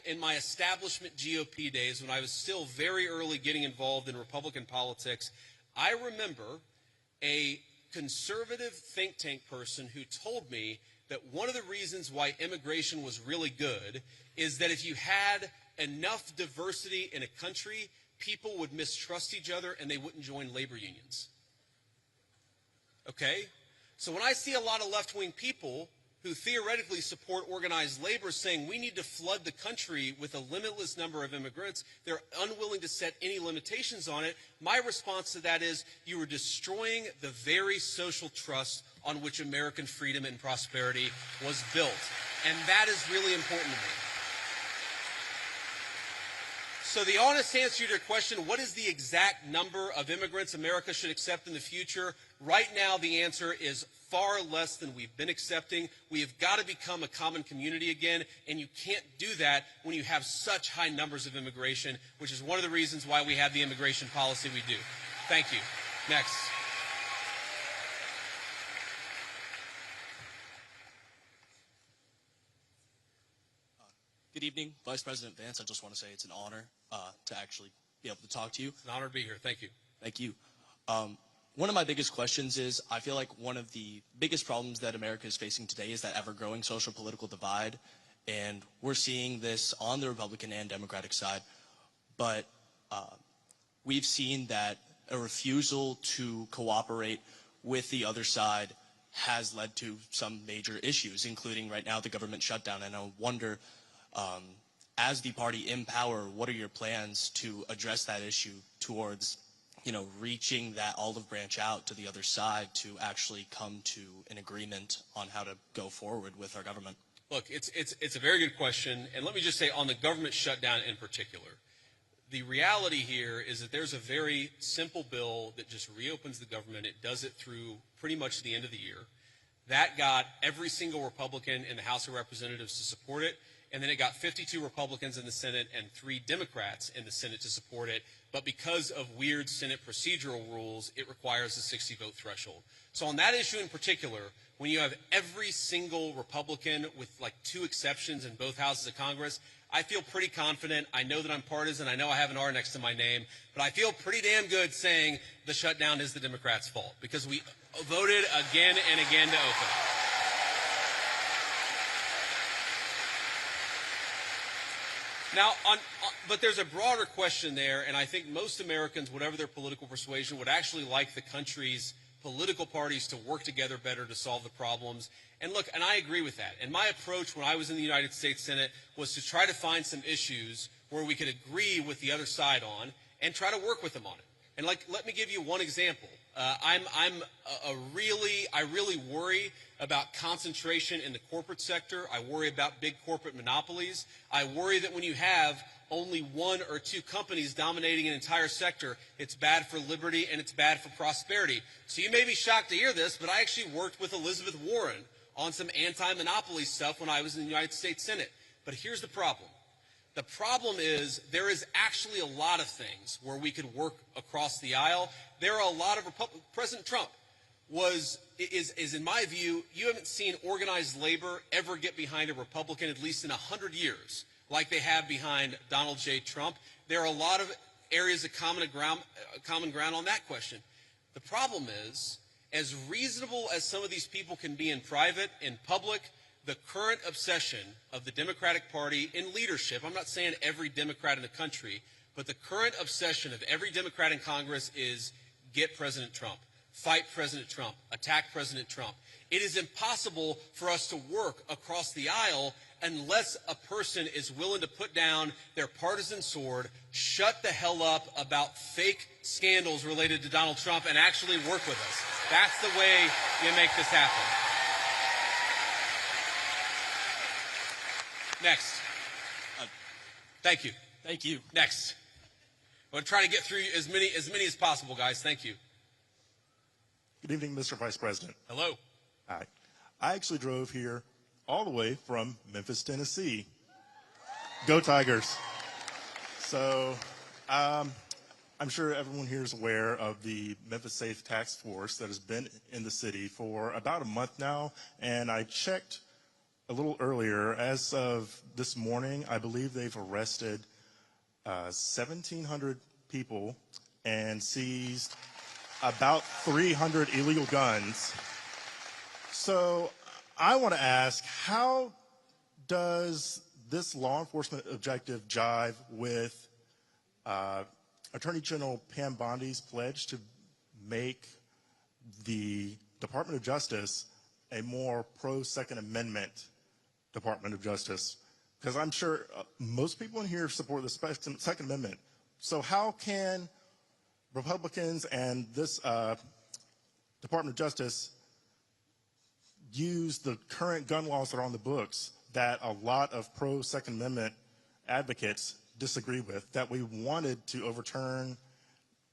in my establishment GOP days, when I was still very early getting involved in Republican politics, I remember a conservative think tank person who told me that one of the reasons why immigration was really good is that if you had enough diversity in a country, people would mistrust each other and they wouldn't join labor unions. Okay? So when I see a lot of left-wing people who theoretically support organized labor saying we need to flood the country with a limitless number of immigrants, they're unwilling to set any limitations on it. My response to that is you are destroying the very social trust on which American freedom and prosperity was built. And that is really important to me. So the honest answer to your question, what is the exact number of immigrants America should accept in the future? Right now, the answer is far less than we've been accepting. We have got to become a common community again, and you can't do that when you have such high numbers of immigration, which is one of the reasons why we have the immigration policy we do. Thank you. Next. Good evening, Vice President Vance. I just want to say it's an honor to actually be able to talk to you. It's an honor to be here. Thank you. Thank you. One of my biggest questions is, I feel like one of the biggest problems that America is facing today is that ever-growing social political divide, and we're seeing this on the Republican and Democratic side, but we've seen that a refusal to cooperate with the other side has led to some major issues, including right now the government shutdown, and I wonder, as the party in power, what are your plans to address that issue towards, reaching that olive branch out to the other side to actually come to an agreement on how to go forward with our government? Look, it's a very good question, and let me just say on the government shutdown in particular, the reality here is that there's a very simple bill that just reopens the government. It does it through pretty much the end of the year. That got every single Republican in the House of Representatives to support it. And then it got 52 Republicans in the Senate and 3 Democrats in the Senate to support it. But because of weird Senate procedural rules, it requires a 60-vote threshold. So on that issue in particular, when you have every single Republican with like 2 exceptions in both houses of Congress, I feel pretty confident. I know that I'm partisan. I know I have an R next to my name. But I feel pretty damn good saying the shutdown is the Democrats' fault because we voted again and again to open it. Now, but there's a broader question there, and I think most Americans, whatever their political persuasion, would actually like the country's political parties to work together better to solve the problems. And look, and I agree with that. And my approach when I was in the United States Senate was to try to find some issues where we could agree with the other side on and try to work with them on it. And let me give you one example. I really worry about concentration in the corporate sector. I worry about big corporate monopolies. I worry that when you have only 1 or 2 companies dominating an entire sector, it's bad for liberty and it's bad for prosperity. So you may be shocked to hear this, but I actually worked with Elizabeth Warren on some anti-monopoly stuff when I was in the United States Senate. But here's the problem. The problem is there is actually a lot of things where we could work across the aisle. There are a lot of President Trump is in my view, you haven't seen organized labor ever get behind a Republican at least in 100 years like they have behind Donald J. Trump. There are a lot of areas of common ground on that question. The problem is, as reasonable as some of these people can be in private, in public, the current obsession of the Democratic Party in leadership, I'm not saying every Democrat in the country, but the current obsession of every Democrat in Congress is get President Trump, fight President Trump, attack President Trump. It is impossible for us to work across the aisle unless a person is willing to put down their partisan sword, shut the hell up about fake scandals related to Donald Trump, and actually work with us. That's the way you make this happen. Next. Thank you. Thank you. Next. I'm going to try to get through as many as possible, guys. Thank you. Good evening, Mr. Vice President. Hello. Hi. I actually drove here all the way from Memphis, Tennessee. Go Tigers. So I'm sure everyone here is aware of the Memphis Safe Task Force that has been in the city for about a month now, and I checked a little earlier. As of this morning, I believe they've arrested 1,700 people and seized about 300 illegal guns. So I want to ask, how does this law enforcement objective jive with Attorney General Pam Bondi's pledge to make the Department of Justice a more pro-Second Amendment Department of Justice? Because I'm sure most people in here support the Second Amendment. So how can Republicans and this Department of Justice use the current gun laws that are on the books that a lot of pro-Second Amendment advocates disagree with, that we wanted to overturn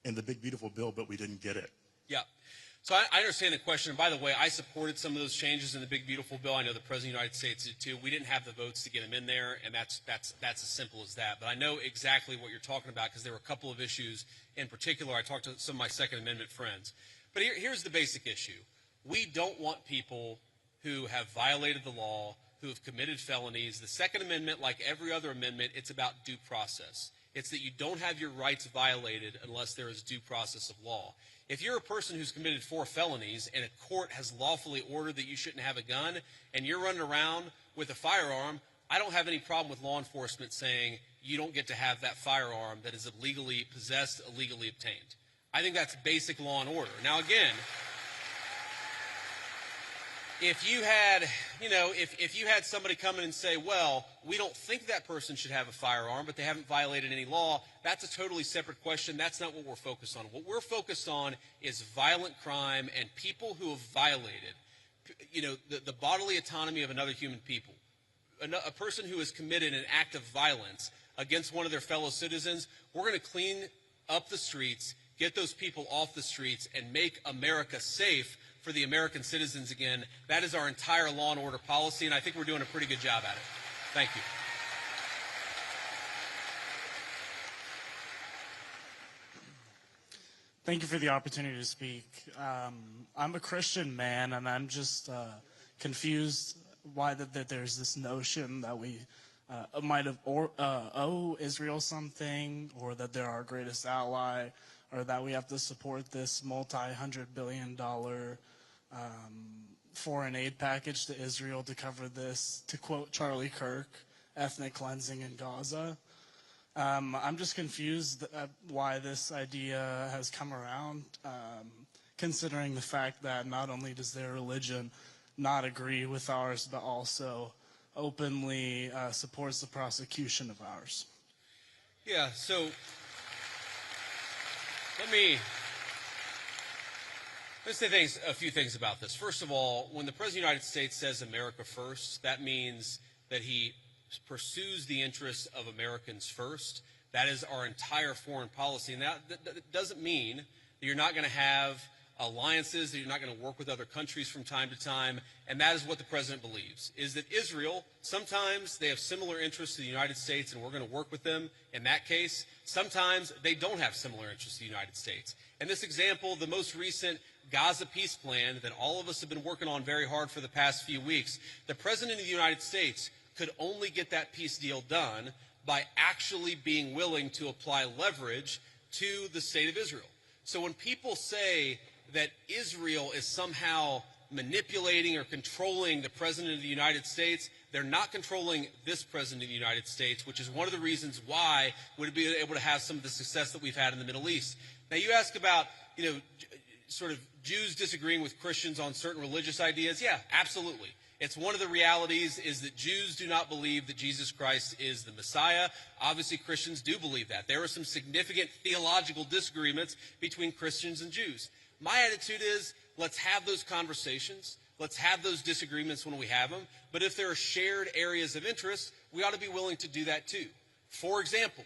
in the big beautiful bill, but we didn't get it? Yeah. So I understand the question. And by the way, I supported some of those changes in the big beautiful bill. I know the President of the United States did too. We didn't have the votes to get them in there, and that's as simple as that. But I know exactly what you're talking about because there were a couple of issues in particular. I talked to some of my Second Amendment friends. But here's the basic issue. We don't want people who have violated the law, who have committed felonies. The Second Amendment, like every other amendment, it's about due process. It's that you don't have your rights violated unless there is due process of law. If you're a person who's committed 4 felonies and a court has lawfully ordered that you shouldn't have a gun and you're running around with a firearm, I don't have any problem with law enforcement saying you don't get to have that firearm that is illegally possessed, illegally obtained. I think that's basic law and order. Now, again, if you had somebody come in and say, well, we don't think that person should have a firearm, but they haven't violated any law, that's a totally separate question. That's not what we're focused on. What we're focused on is violent crime and people who have violated, the bodily autonomy of another human people. A person who has committed an act of violence against one of their fellow citizens, we're going to clean up the streets, get those people off the streets, and make America safe for the American citizens again. That is our entire law and order policy, and I think we're doing a pretty good job at it. Thank you. Thank you for the opportunity to speak. I'm a Christian man, and I'm just confused why that there's this notion that we might have owe Israel something, or that they're our greatest ally, or that we have to support this multi-hundred-billion-dollar foreign aid package to Israel to cover this, to quote Charlie Kirk, ethnic cleansing in Gaza. I'm just confused why this idea has come around, considering the fact that not only does their religion not agree with ours, but also openly supports the prosecution of ours. Yeah, so let me say a few things about this. First of all, when the President of the United States says America first, that means that he pursues the interests of Americans first. That is our entire foreign policy. And that doesn't mean that you're not going to have alliances, that you're not going to work with other countries from time to time, and that is what the president believes, is that Israel, sometimes they have similar interests to the United States and we're going to work with them in that case. Sometimes they don't have similar interests to the United States. And this example, the most recent Gaza peace plan that all of us have been working on very hard for the past few weeks, the president of the United States could only get that peace deal done by actually being willing to apply leverage to the state of Israel. So when people say that Israel is somehow manipulating or controlling the president of the United States, they're not controlling this president of the United States, which is one of the reasons why we'd be able to have some of the success that we've had in the Middle East. Now, you ask about, sort of Jews disagreeing with Christians on certain religious ideas. Yeah, absolutely. It's one of the realities is that Jews do not believe that Jesus Christ is the Messiah. Obviously, Christians do believe that. There are some significant theological disagreements between Christians and Jews. My attitude is, let's have those conversations. Let's have those disagreements when we have them. But if there are shared areas of interest, we ought to be willing to do that too. For example,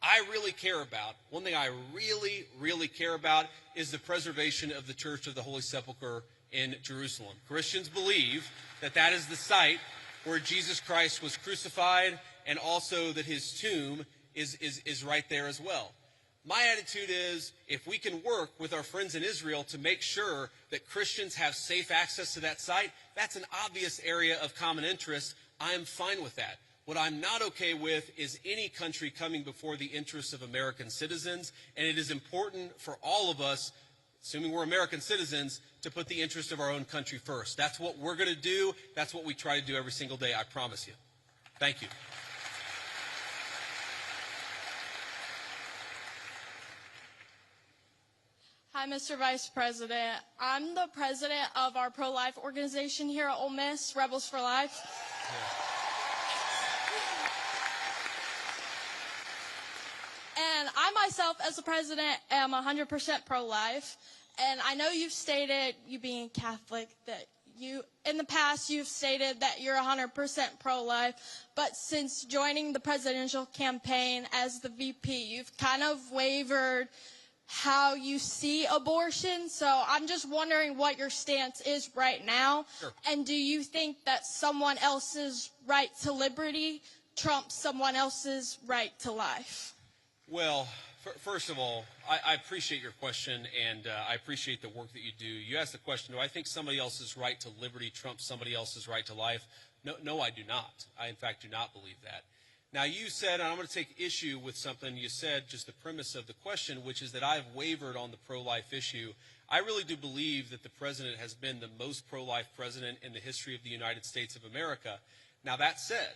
I really care about, one thing I really, really care about is the preservation of the Church of the Holy Sepulchre in Jerusalem. Christians believe that that is the site where Jesus Christ was crucified, and also that his tomb is right there as well. My attitude is, if we can work with our friends in Israel to make sure that Christians have safe access to that site, that's an obvious area of common interest. I am fine with that. What I'm not okay with is any country coming before the interests of American citizens, and it is important for all of us, assuming we're American citizens, to put the interest of our own country first. That's what we're going to do. That's what we try to do every single day, I promise you. Thank you. Hi, Mr. Vice President. I'm the president of our pro-life organization here at Ole Miss, Rebels for Life. And I myself, as the president, am 100% pro-life. And I know you've stated, you being Catholic, that you, in the past, you've stated that you're 100% pro-life. But since joining the presidential campaign as the VP, you've kind of wavered how you see abortion. So I'm just wondering what your stance is right now. Sure. And do you think that someone else's right to liberty trumps someone else's right to life? Well, first of all, I appreciate your question, and I appreciate the work that you do. You asked the question, do I think somebody else's right to liberty trumps somebody else's right to life? No, I do not. I, in fact, do not believe that. Now, you said, and I'm going to take issue with something you said, just the premise of the question, which is that I've wavered on the pro-life issue. I really do believe that the president has been the most pro-life president in the history of the United States of America. Now, that said,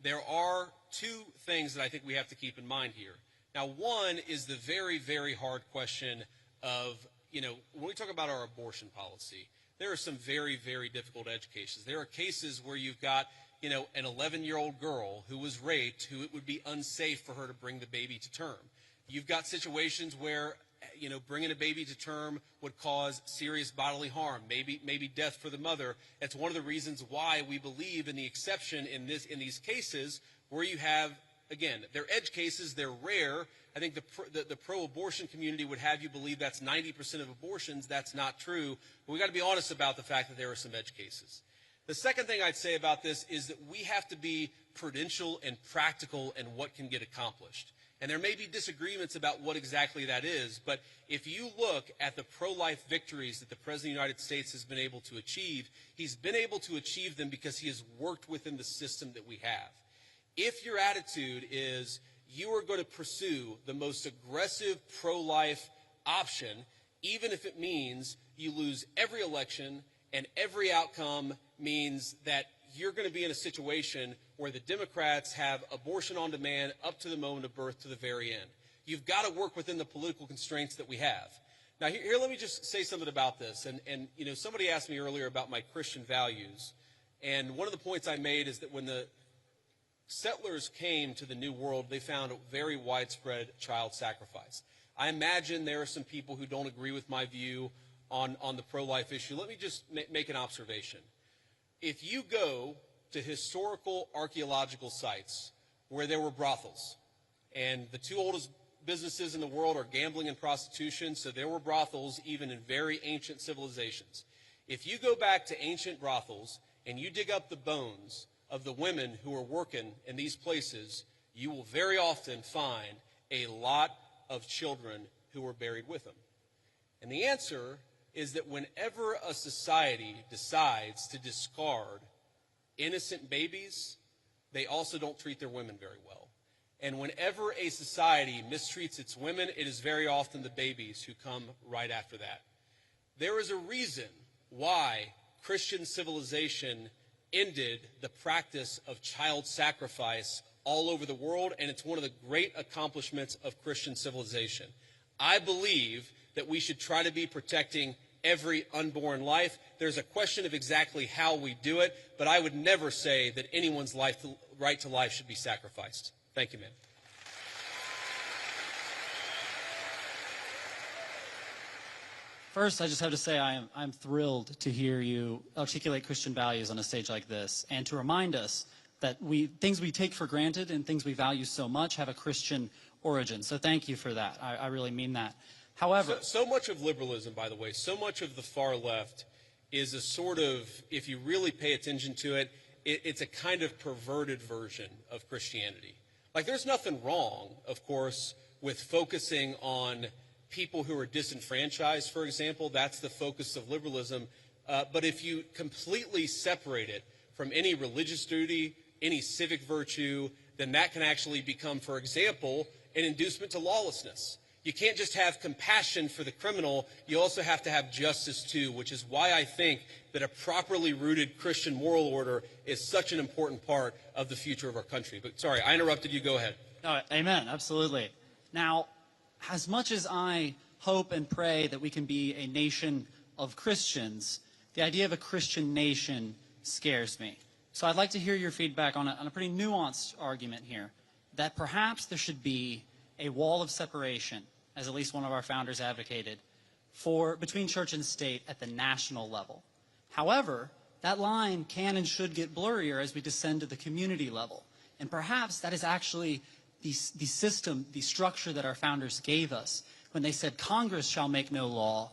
there are two things that I think we have to keep in mind here. Now, one is the very, very hard question of, when we talk about our abortion policy, there are some very, very difficult edge cases. There are cases where you've got, an 11-year-old girl who was raped, who it would be unsafe for her to bring the baby to term. You've got situations where, bringing a baby to term would cause serious bodily harm, maybe death for the mother. That's one of the reasons why we believe in the exception in these cases where you have, again, they're edge cases, they're rare. I think the pro-abortion community would have you believe that's 90% of abortions. That's not true. But we've got to be honest about the fact that there are some edge cases. The second thing I'd say about this is that we have to be prudential and practical in what can get accomplished. And there may be disagreements about what exactly that is, but if you look at the pro-life victories that the President of the United States has been able to achieve, he's been able to achieve them because he has worked within the system that we have. If your attitude is you are going to pursue the most aggressive pro-life option, even if it means you lose every election and every outcome means that you're going to be in a situation where the Democrats have abortion on demand up to the moment of birth to the very end. You've got to work within the political constraints that we have. Now, here let me just say something about this. And somebody asked me earlier about my Christian values. And one of the points I made is that when the settlers came to the New World, they found a very widespread child sacrifice. I imagine there are some people who don't agree with my view on the pro-life issue. Let me just make an observation. If you go to historical archaeological sites where there were brothels, and the two oldest businesses in the world are gambling and prostitution, so there were brothels even in very ancient civilizations. If you go back to ancient brothels and you dig up the bones of the women who were working in these places, you will very often find a lot of children who were buried with them. And the answer is that whenever a society decides to discard innocent babies, they also don't treat their women very well. And whenever a society mistreats its women, it is very often the babies who come right after that. There is a reason why Christian civilization ended the practice of child sacrifice all over the world, and it's one of the great accomplishments of Christian civilization. I believe that we should try to be protecting every unborn life. There's a question of exactly how we do it, but I would never say that anyone's right to life should be sacrificed. Thank you, ma'am. First, I just have to say I'm thrilled to hear you articulate Christian values on a stage like this, and to remind us that things we take for granted and things we value so much have a Christian origin. So thank you for that. I really mean that. However, so much of liberalism, by the way, so much of the far left is a sort of, if you really pay attention to it, it's a kind of perverted version of Christianity. Like, there's nothing wrong, of course, with focusing on people who are disenfranchised, for example. That's the focus of liberalism. But if you completely separate it from any religious duty, any civic virtue, then that can actually become, for example, an inducement to lawlessness. You can't just have compassion for the criminal, you also have to have justice too, which is why I think that a properly rooted Christian moral order is such an important part of the future of our country. But sorry, I interrupted you. Go ahead. Amen. Absolutely. Now, as much as I hope and pray that we can be a nation of Christians, the idea of a Christian nation scares me. So I'd like to hear your feedback on a pretty nuanced argument here, that perhaps there should be a wall of separation, as at least one of our founders advocated, between church and state at the national level. However, that line can and should get blurrier as we descend to the community level. And perhaps that is actually the system, the structure that our founders gave us when they said Congress shall make no law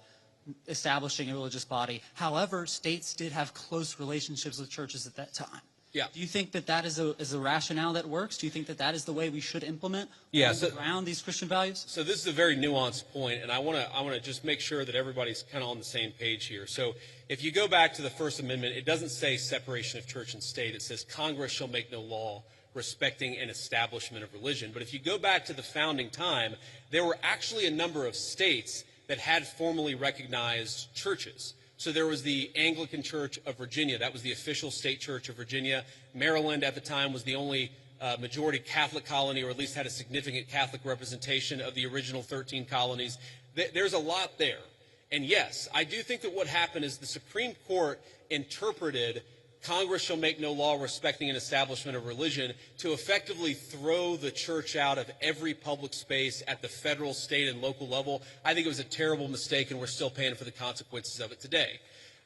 establishing a religious body. However, states did have close relationships with churches at that time. Yeah. Do you think that that is a rationale that works? Do you think that that is the way we should implement around these Christian values? So this is a very nuanced point, and I want to just make sure that everybody's kind of on the same page here. So if you go back to the First Amendment, it doesn't say separation of church and state. It says Congress shall make no law respecting an establishment of religion. But if you go back to the founding time, there were actually a number of states that had formally recognized churches. So there was the Anglican Church of Virginia. That was the official state church of Virginia. Maryland at the time was the only majority Catholic colony, or at least had a significant Catholic representation of the original 13 colonies. There's a lot there. And yes, I do think that what happened is the Supreme Court interpreted Congress shall make no law respecting an establishment of religion to effectively throw the church out of every public space at the federal, state, and local level. I think it was a terrible mistake, and we're still paying for the consequences of it today.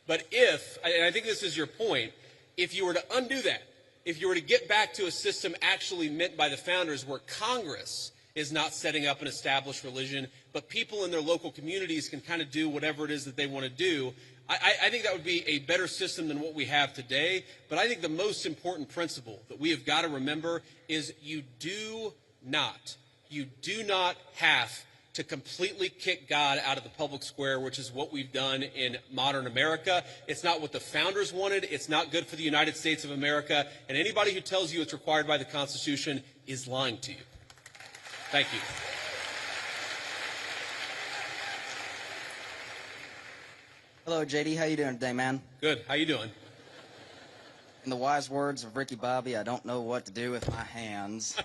But and I think this is your point, if you were to undo that, if you were to get back to a system actually meant by the founders where Congress is not setting up an established religion, but people in their local communities can kind of do whatever it is that they want to do, I think that would be a better system than what we have today. But I think the most important principle that we have got to remember is you do not have to completely kick God out of the public square, which is what we've done in modern America. It's not what the founders wanted. It's not good for the United States of America. And anybody who tells you it's required by the Constitution is lying to you. Thank you. Hello, JD. How you doing today, man? Good. How you doing? In the wise words of Ricky Bobby, I don't know what to do with my hands.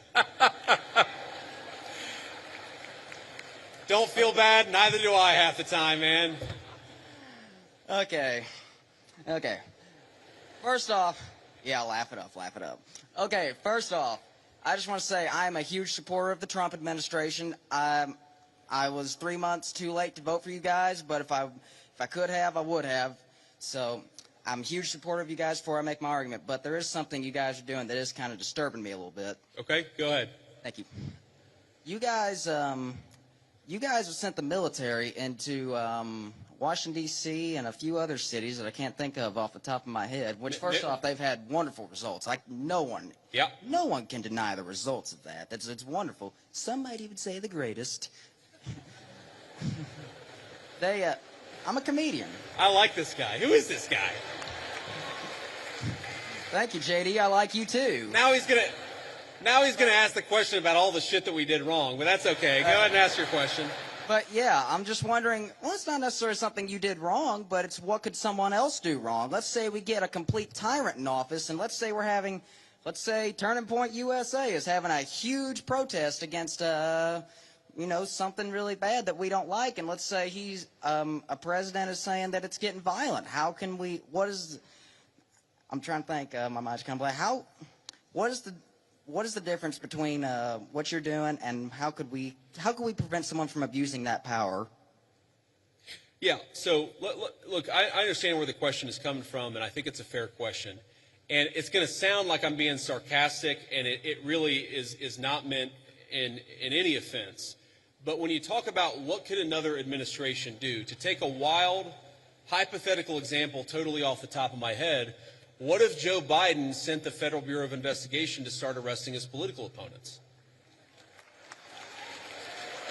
Don't feel bad. Neither do I half the time, man. Okay. First off, yeah, laugh it up. Okay, first off, I just want to say I am a huge supporter of the Trump administration. I was 3 months too late to vote for you guys, but if I could have, I would have. So I'm a huge supporter of you guys before I make my argument. But there is something you guys are doing that is kind of disturbing me a little bit. Okay, go ahead. Thank you. you guys have sent the military into Washington, D.C. and a few other cities that I can't think of off the top of my head, which, first off, they've had wonderful results. Like, no one can deny the results of that. It's wonderful. Some might even say the greatest. I'm a comedian. I like this guy. Who is this guy? Thank you, JD. I like you, too. Now he's gonna ask the question about all the shit that we did wrong, but that's okay. Go ahead and ask your question. But yeah, I'm just wondering, well, it's not necessarily something you did wrong, but it's what could someone else do wrong? Let's say we get a complete tyrant in office, and let's say Turning Point USA is having a huge protest against, something really bad that we don't like, and let's say he's, a president is saying that it's getting violent. How can we, I'm trying to think, my mind's kind of blank. What is the difference between what you're doing and how could we prevent someone from abusing that power? Yeah, so look, I understand where the question is coming from, and I think it's a fair question. And it's going to sound like I'm being sarcastic, and it really is not meant in any offense. But when you talk about what could another administration do, to take a wild, hypothetical example totally off the top of my head, what if Joe Biden sent the Federal Bureau of Investigation to start arresting his political opponents?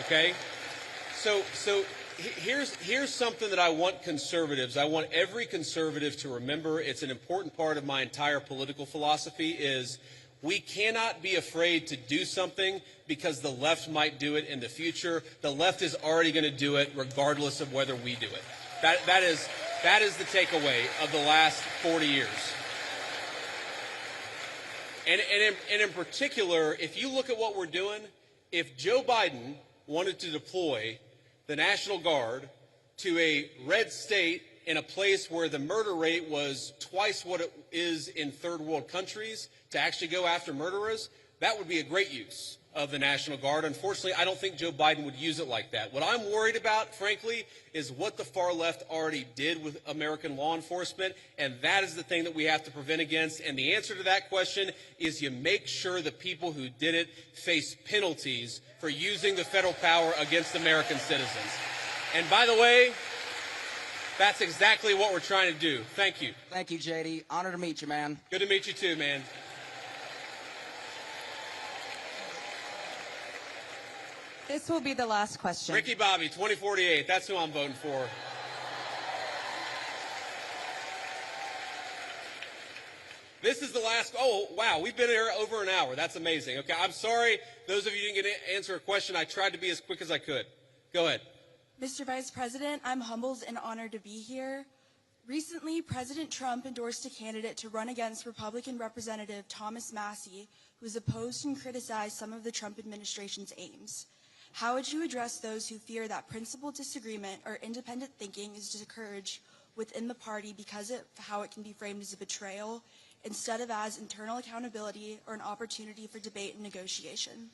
Okay? So here's something that I want conservatives, I want every conservative to remember. It's an important part of my entire political philosophy is we cannot be afraid to do something because the left might do it in the future. The left is already going to do it regardless of whether we do it. That is the takeaway of the last 40 years. And in particular, if you look at what we're doing, if Joe Biden wanted to deploy the National Guard to a red state in a place where the murder rate was twice what it is in third world countries to actually go after murderers, that would be a great use of the National Guard. Unfortunately, I don't think Joe Biden would use it like that. What I'm worried about, frankly, is what the far left already did with American law enforcement, and that is the thing that we have to prevent against. And the answer to that question is you make sure the people who did it face penalties for using the federal power against American citizens. And by the way, that's exactly what we're trying to do. Thank you. Thank you, JD. Honor to meet you, man. Good to meet you too, man. This will be the last question. Ricky Bobby, 2048. That's who I'm voting for. This is the last. Oh, wow. We've been here over an hour. That's amazing. Okay, I'm sorry. Those of you who didn't get to answer a question, I tried to be as quick as I could. Go ahead. Mr. Vice President, I'm humbled and honored to be here. Recently, President Trump endorsed a candidate to run against Republican Representative Thomas Massie, who has opposed and criticized some of the Trump administration's aims. How would you address those who fear that principled disagreement or independent thinking is discouraged within the party because of how it can be framed as a betrayal instead of as internal accountability or an opportunity for debate and negotiation?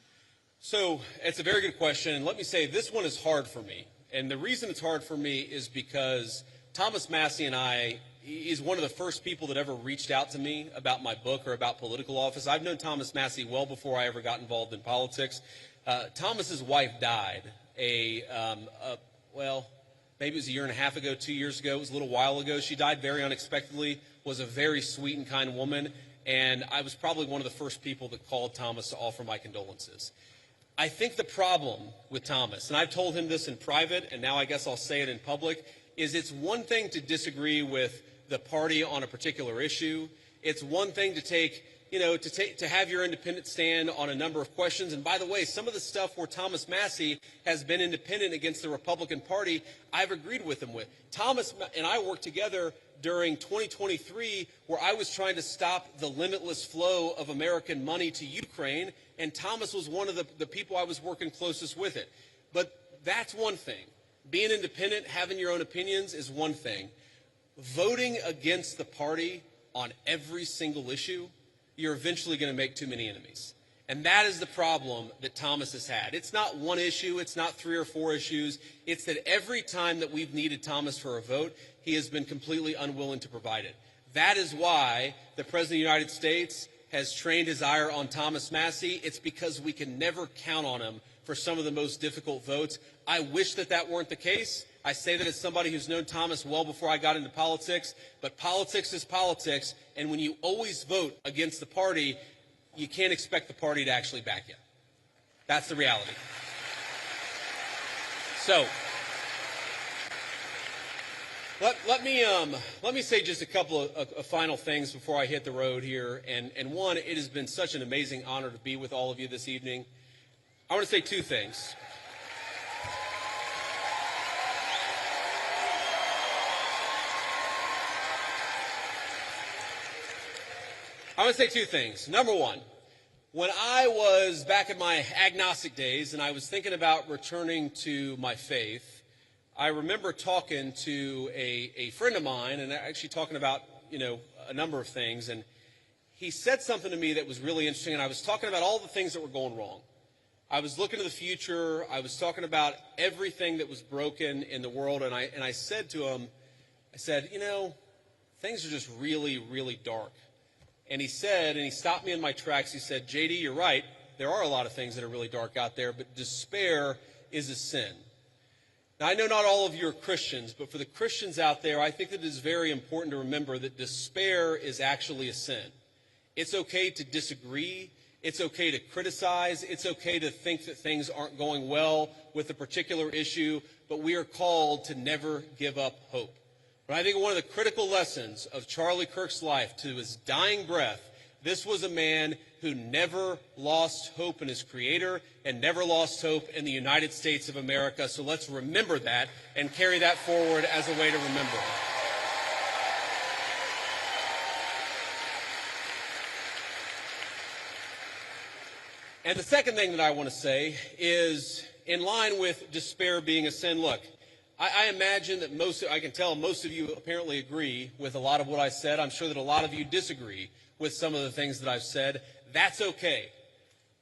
So it's a very good question. And let me say this one is hard for me. And the reason it's hard for me is because Thomas Massie and he's one of the first people that ever reached out to me about my book or about political office. I've known Thomas Massie well before I ever got involved in politics. Thomas's wife died well, maybe it was a year and a half ago, 2 years ago. It was a little while ago. She died very unexpectedly, was a very sweet and kind woman, and I was probably one of the first people that called Thomas to offer my condolences. I think the problem with Thomas, and I've told him this in private, and now I guess I'll say it in public, is it's one thing to disagree with the party on a particular issue. It's one thing to to have your independent stand on a number of questions. And by the way, some of the stuff where Thomas Massie has been independent against the Republican Party, I've agreed with him with. Thomas and I worked together during 2023 where I was trying to stop the limitless flow of American money to Ukraine, and Thomas was one of the people I was working closest with it. But that's one thing. Being independent, having your own opinions is one thing. Voting against the party on every single issue, you're eventually going to make too many enemies. And that is the problem that Thomas has had. It's not one issue. It's not 3 or 4 issues. It's that every time that we've needed Thomas for a vote, he has been completely unwilling to provide it. That is why the President of the United States has trained his ire on Thomas Massie, it's because we can never count on him for some of the most difficult votes. I wish that that weren't the case. I say that as somebody who's known Thomas well before I got into politics, but politics is politics, and when you always vote against the party, you can't expect the party to actually back you. That's the reality. So, let me say just a couple of final things before I hit the road here. And one, it has been such an amazing honor to be with all of you this evening. I want to say two things. I want to say two things. Number one, when I was back in my agnostic days and I was thinking about returning to my faith, I remember talking to a friend of mine and actually talking about, a number of things. And he said something to me that was really interesting. And I was talking about all the things that were going wrong. I was looking to the future. I was talking about everything that was broken in the world. And I said to him, things are just really, really dark. And he said, and he stopped me in my tracks, he said, JD, you're right. There are a lot of things that are really dark out there, but despair is a sin. Now, I know not all of you are Christians, but for the Christians out there, I think that it is very important to remember that despair is actually a sin. It's okay to disagree. It's okay to criticize. It's okay to think that things aren't going well with a particular issue, but we are called to never give up hope. But I think one of the critical lessons of Charlie Kirk's life to his dying breath, this was a man who never lost hope in his Creator and never lost hope in the United States of America. So let's remember that and carry that forward as a way to remember. And the second thing that I want to say is, in line with despair being a sin, look, I imagine that I can tell most of you apparently agree with a lot of what I said. I'm sure that a lot of you disagree with some of the things that I've said. That's okay.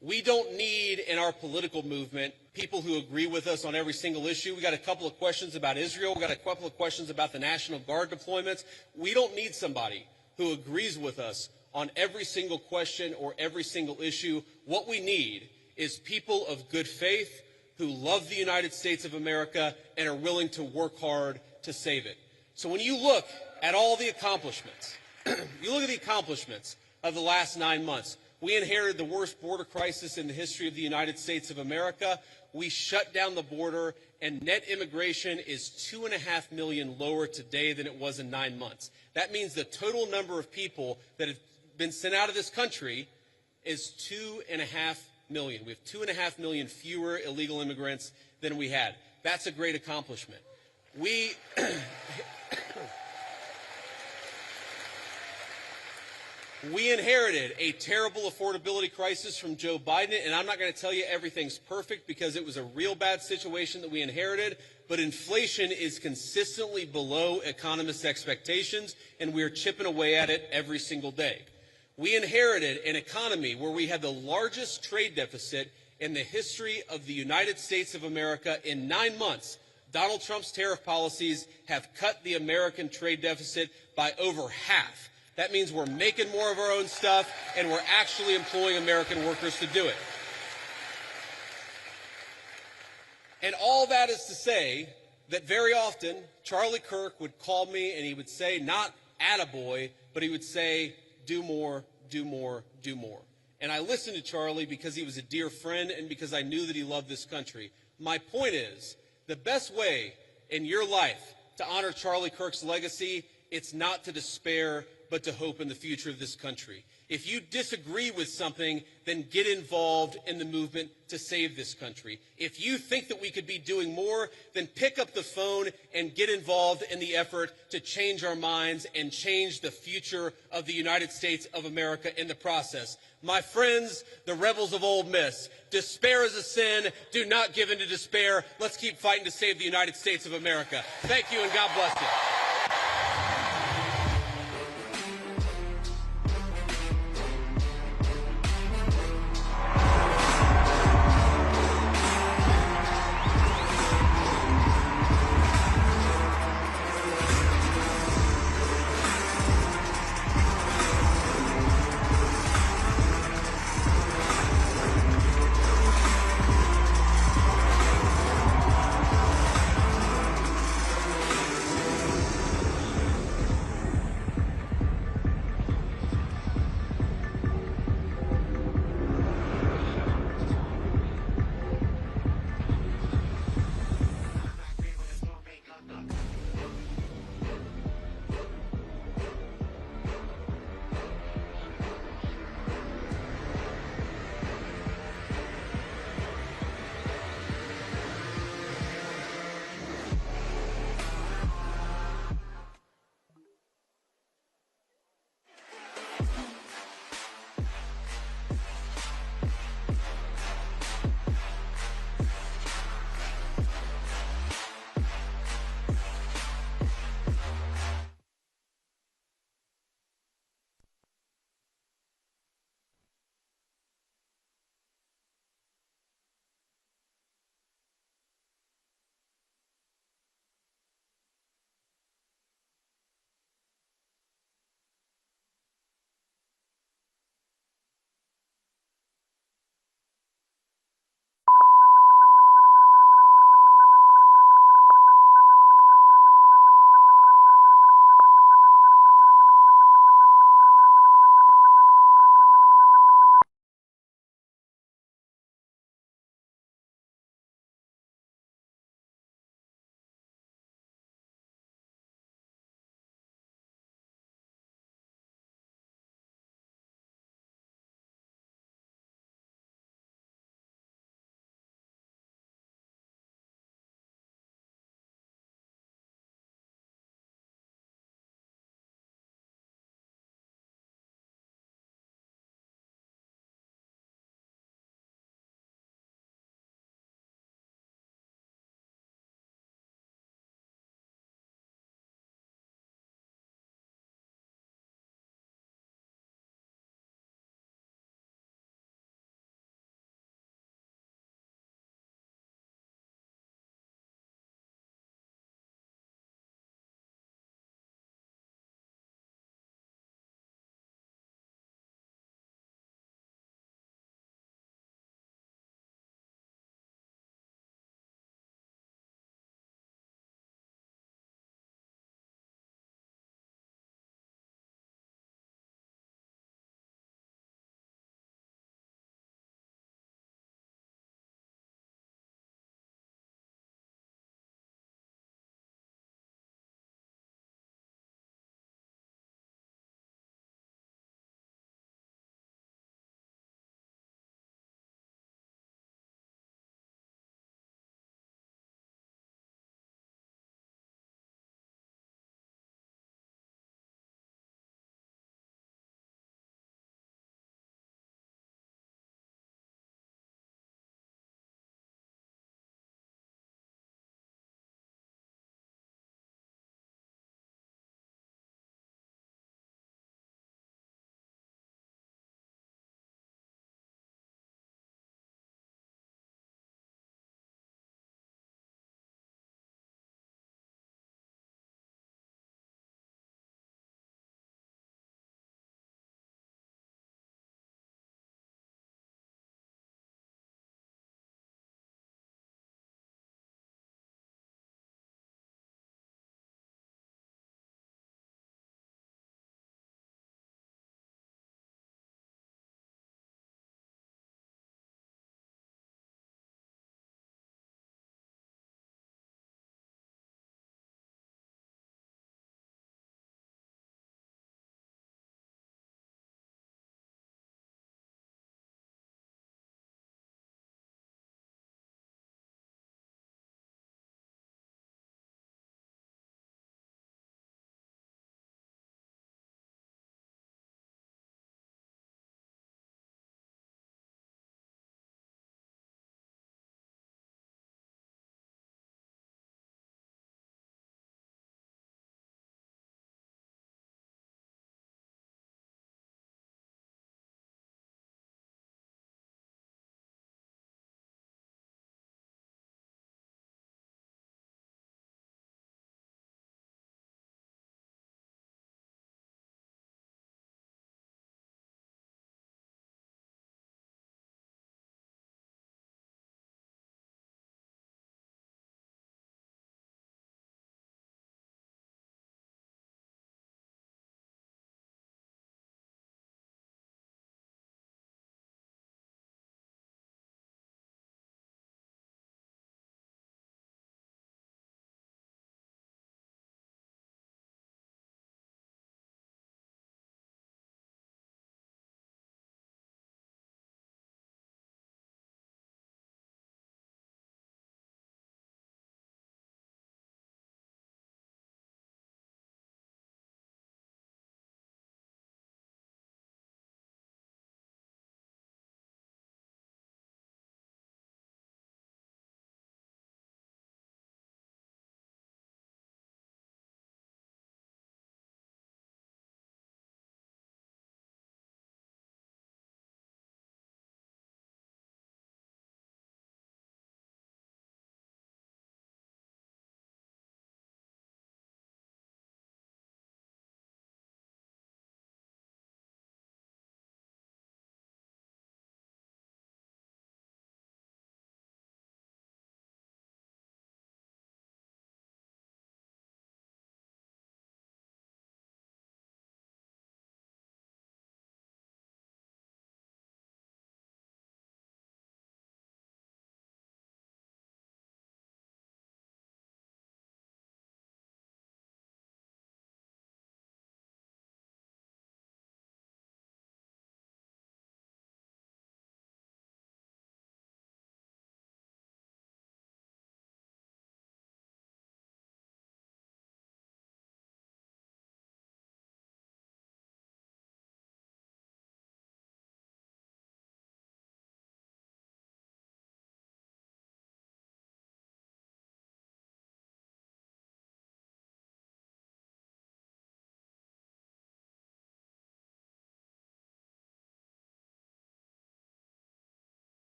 We don't need in our political movement people who agree with us on every single issue. We got a couple of questions about Israel. We got a couple of questions about the National Guard deployments. We don't need somebody who agrees with us on every single question or every single issue. What we need is people of good faith who love the United States of America and are willing to work hard to save it. So when you look at all the accomplishments, you look at the accomplishments of the last 9 months. We inherited the worst border crisis in the history of the United States of America. We shut down the border, and net immigration is 2.5 million lower today than it was in 9 months. That means the total number of people that have been sent out of this country is 2.5 million. We have 2.5 million fewer illegal immigrants than we had. That's a great accomplishment. We inherited a terrible affordability crisis from Joe Biden, and I'm not going to tell you everything's perfect because it was a real bad situation that we inherited, but inflation is consistently below economists' expectations, and we are chipping away at it every single day. We inherited an economy where we had the largest trade deficit in the history of the United States of America. In 9 months, Donald Trump's tariff policies have cut the American trade deficit by over half. That means we're making more of our own stuff, and we're actually employing American workers to do it. And all that is to say that very often Charlie Kirk would call me and he would say, not attaboy, but he would say, do more, do more, do more. And I listened to Charlie because he was a dear friend and because I knew that he loved this country. My point is, the best way in your life to honor Charlie Kirk's legacy, it's not to despair, but to hope in the future of this country. If you disagree with something, then get involved in the movement to save this country. If you think that we could be doing more, then pick up the phone and get involved in the effort to change our minds and change the future of the United States of America in the process. My friends, the rebels of Ole Miss, despair is a sin. Do not give in to despair. Let's keep fighting to save the United States of America. Thank you, and God bless you.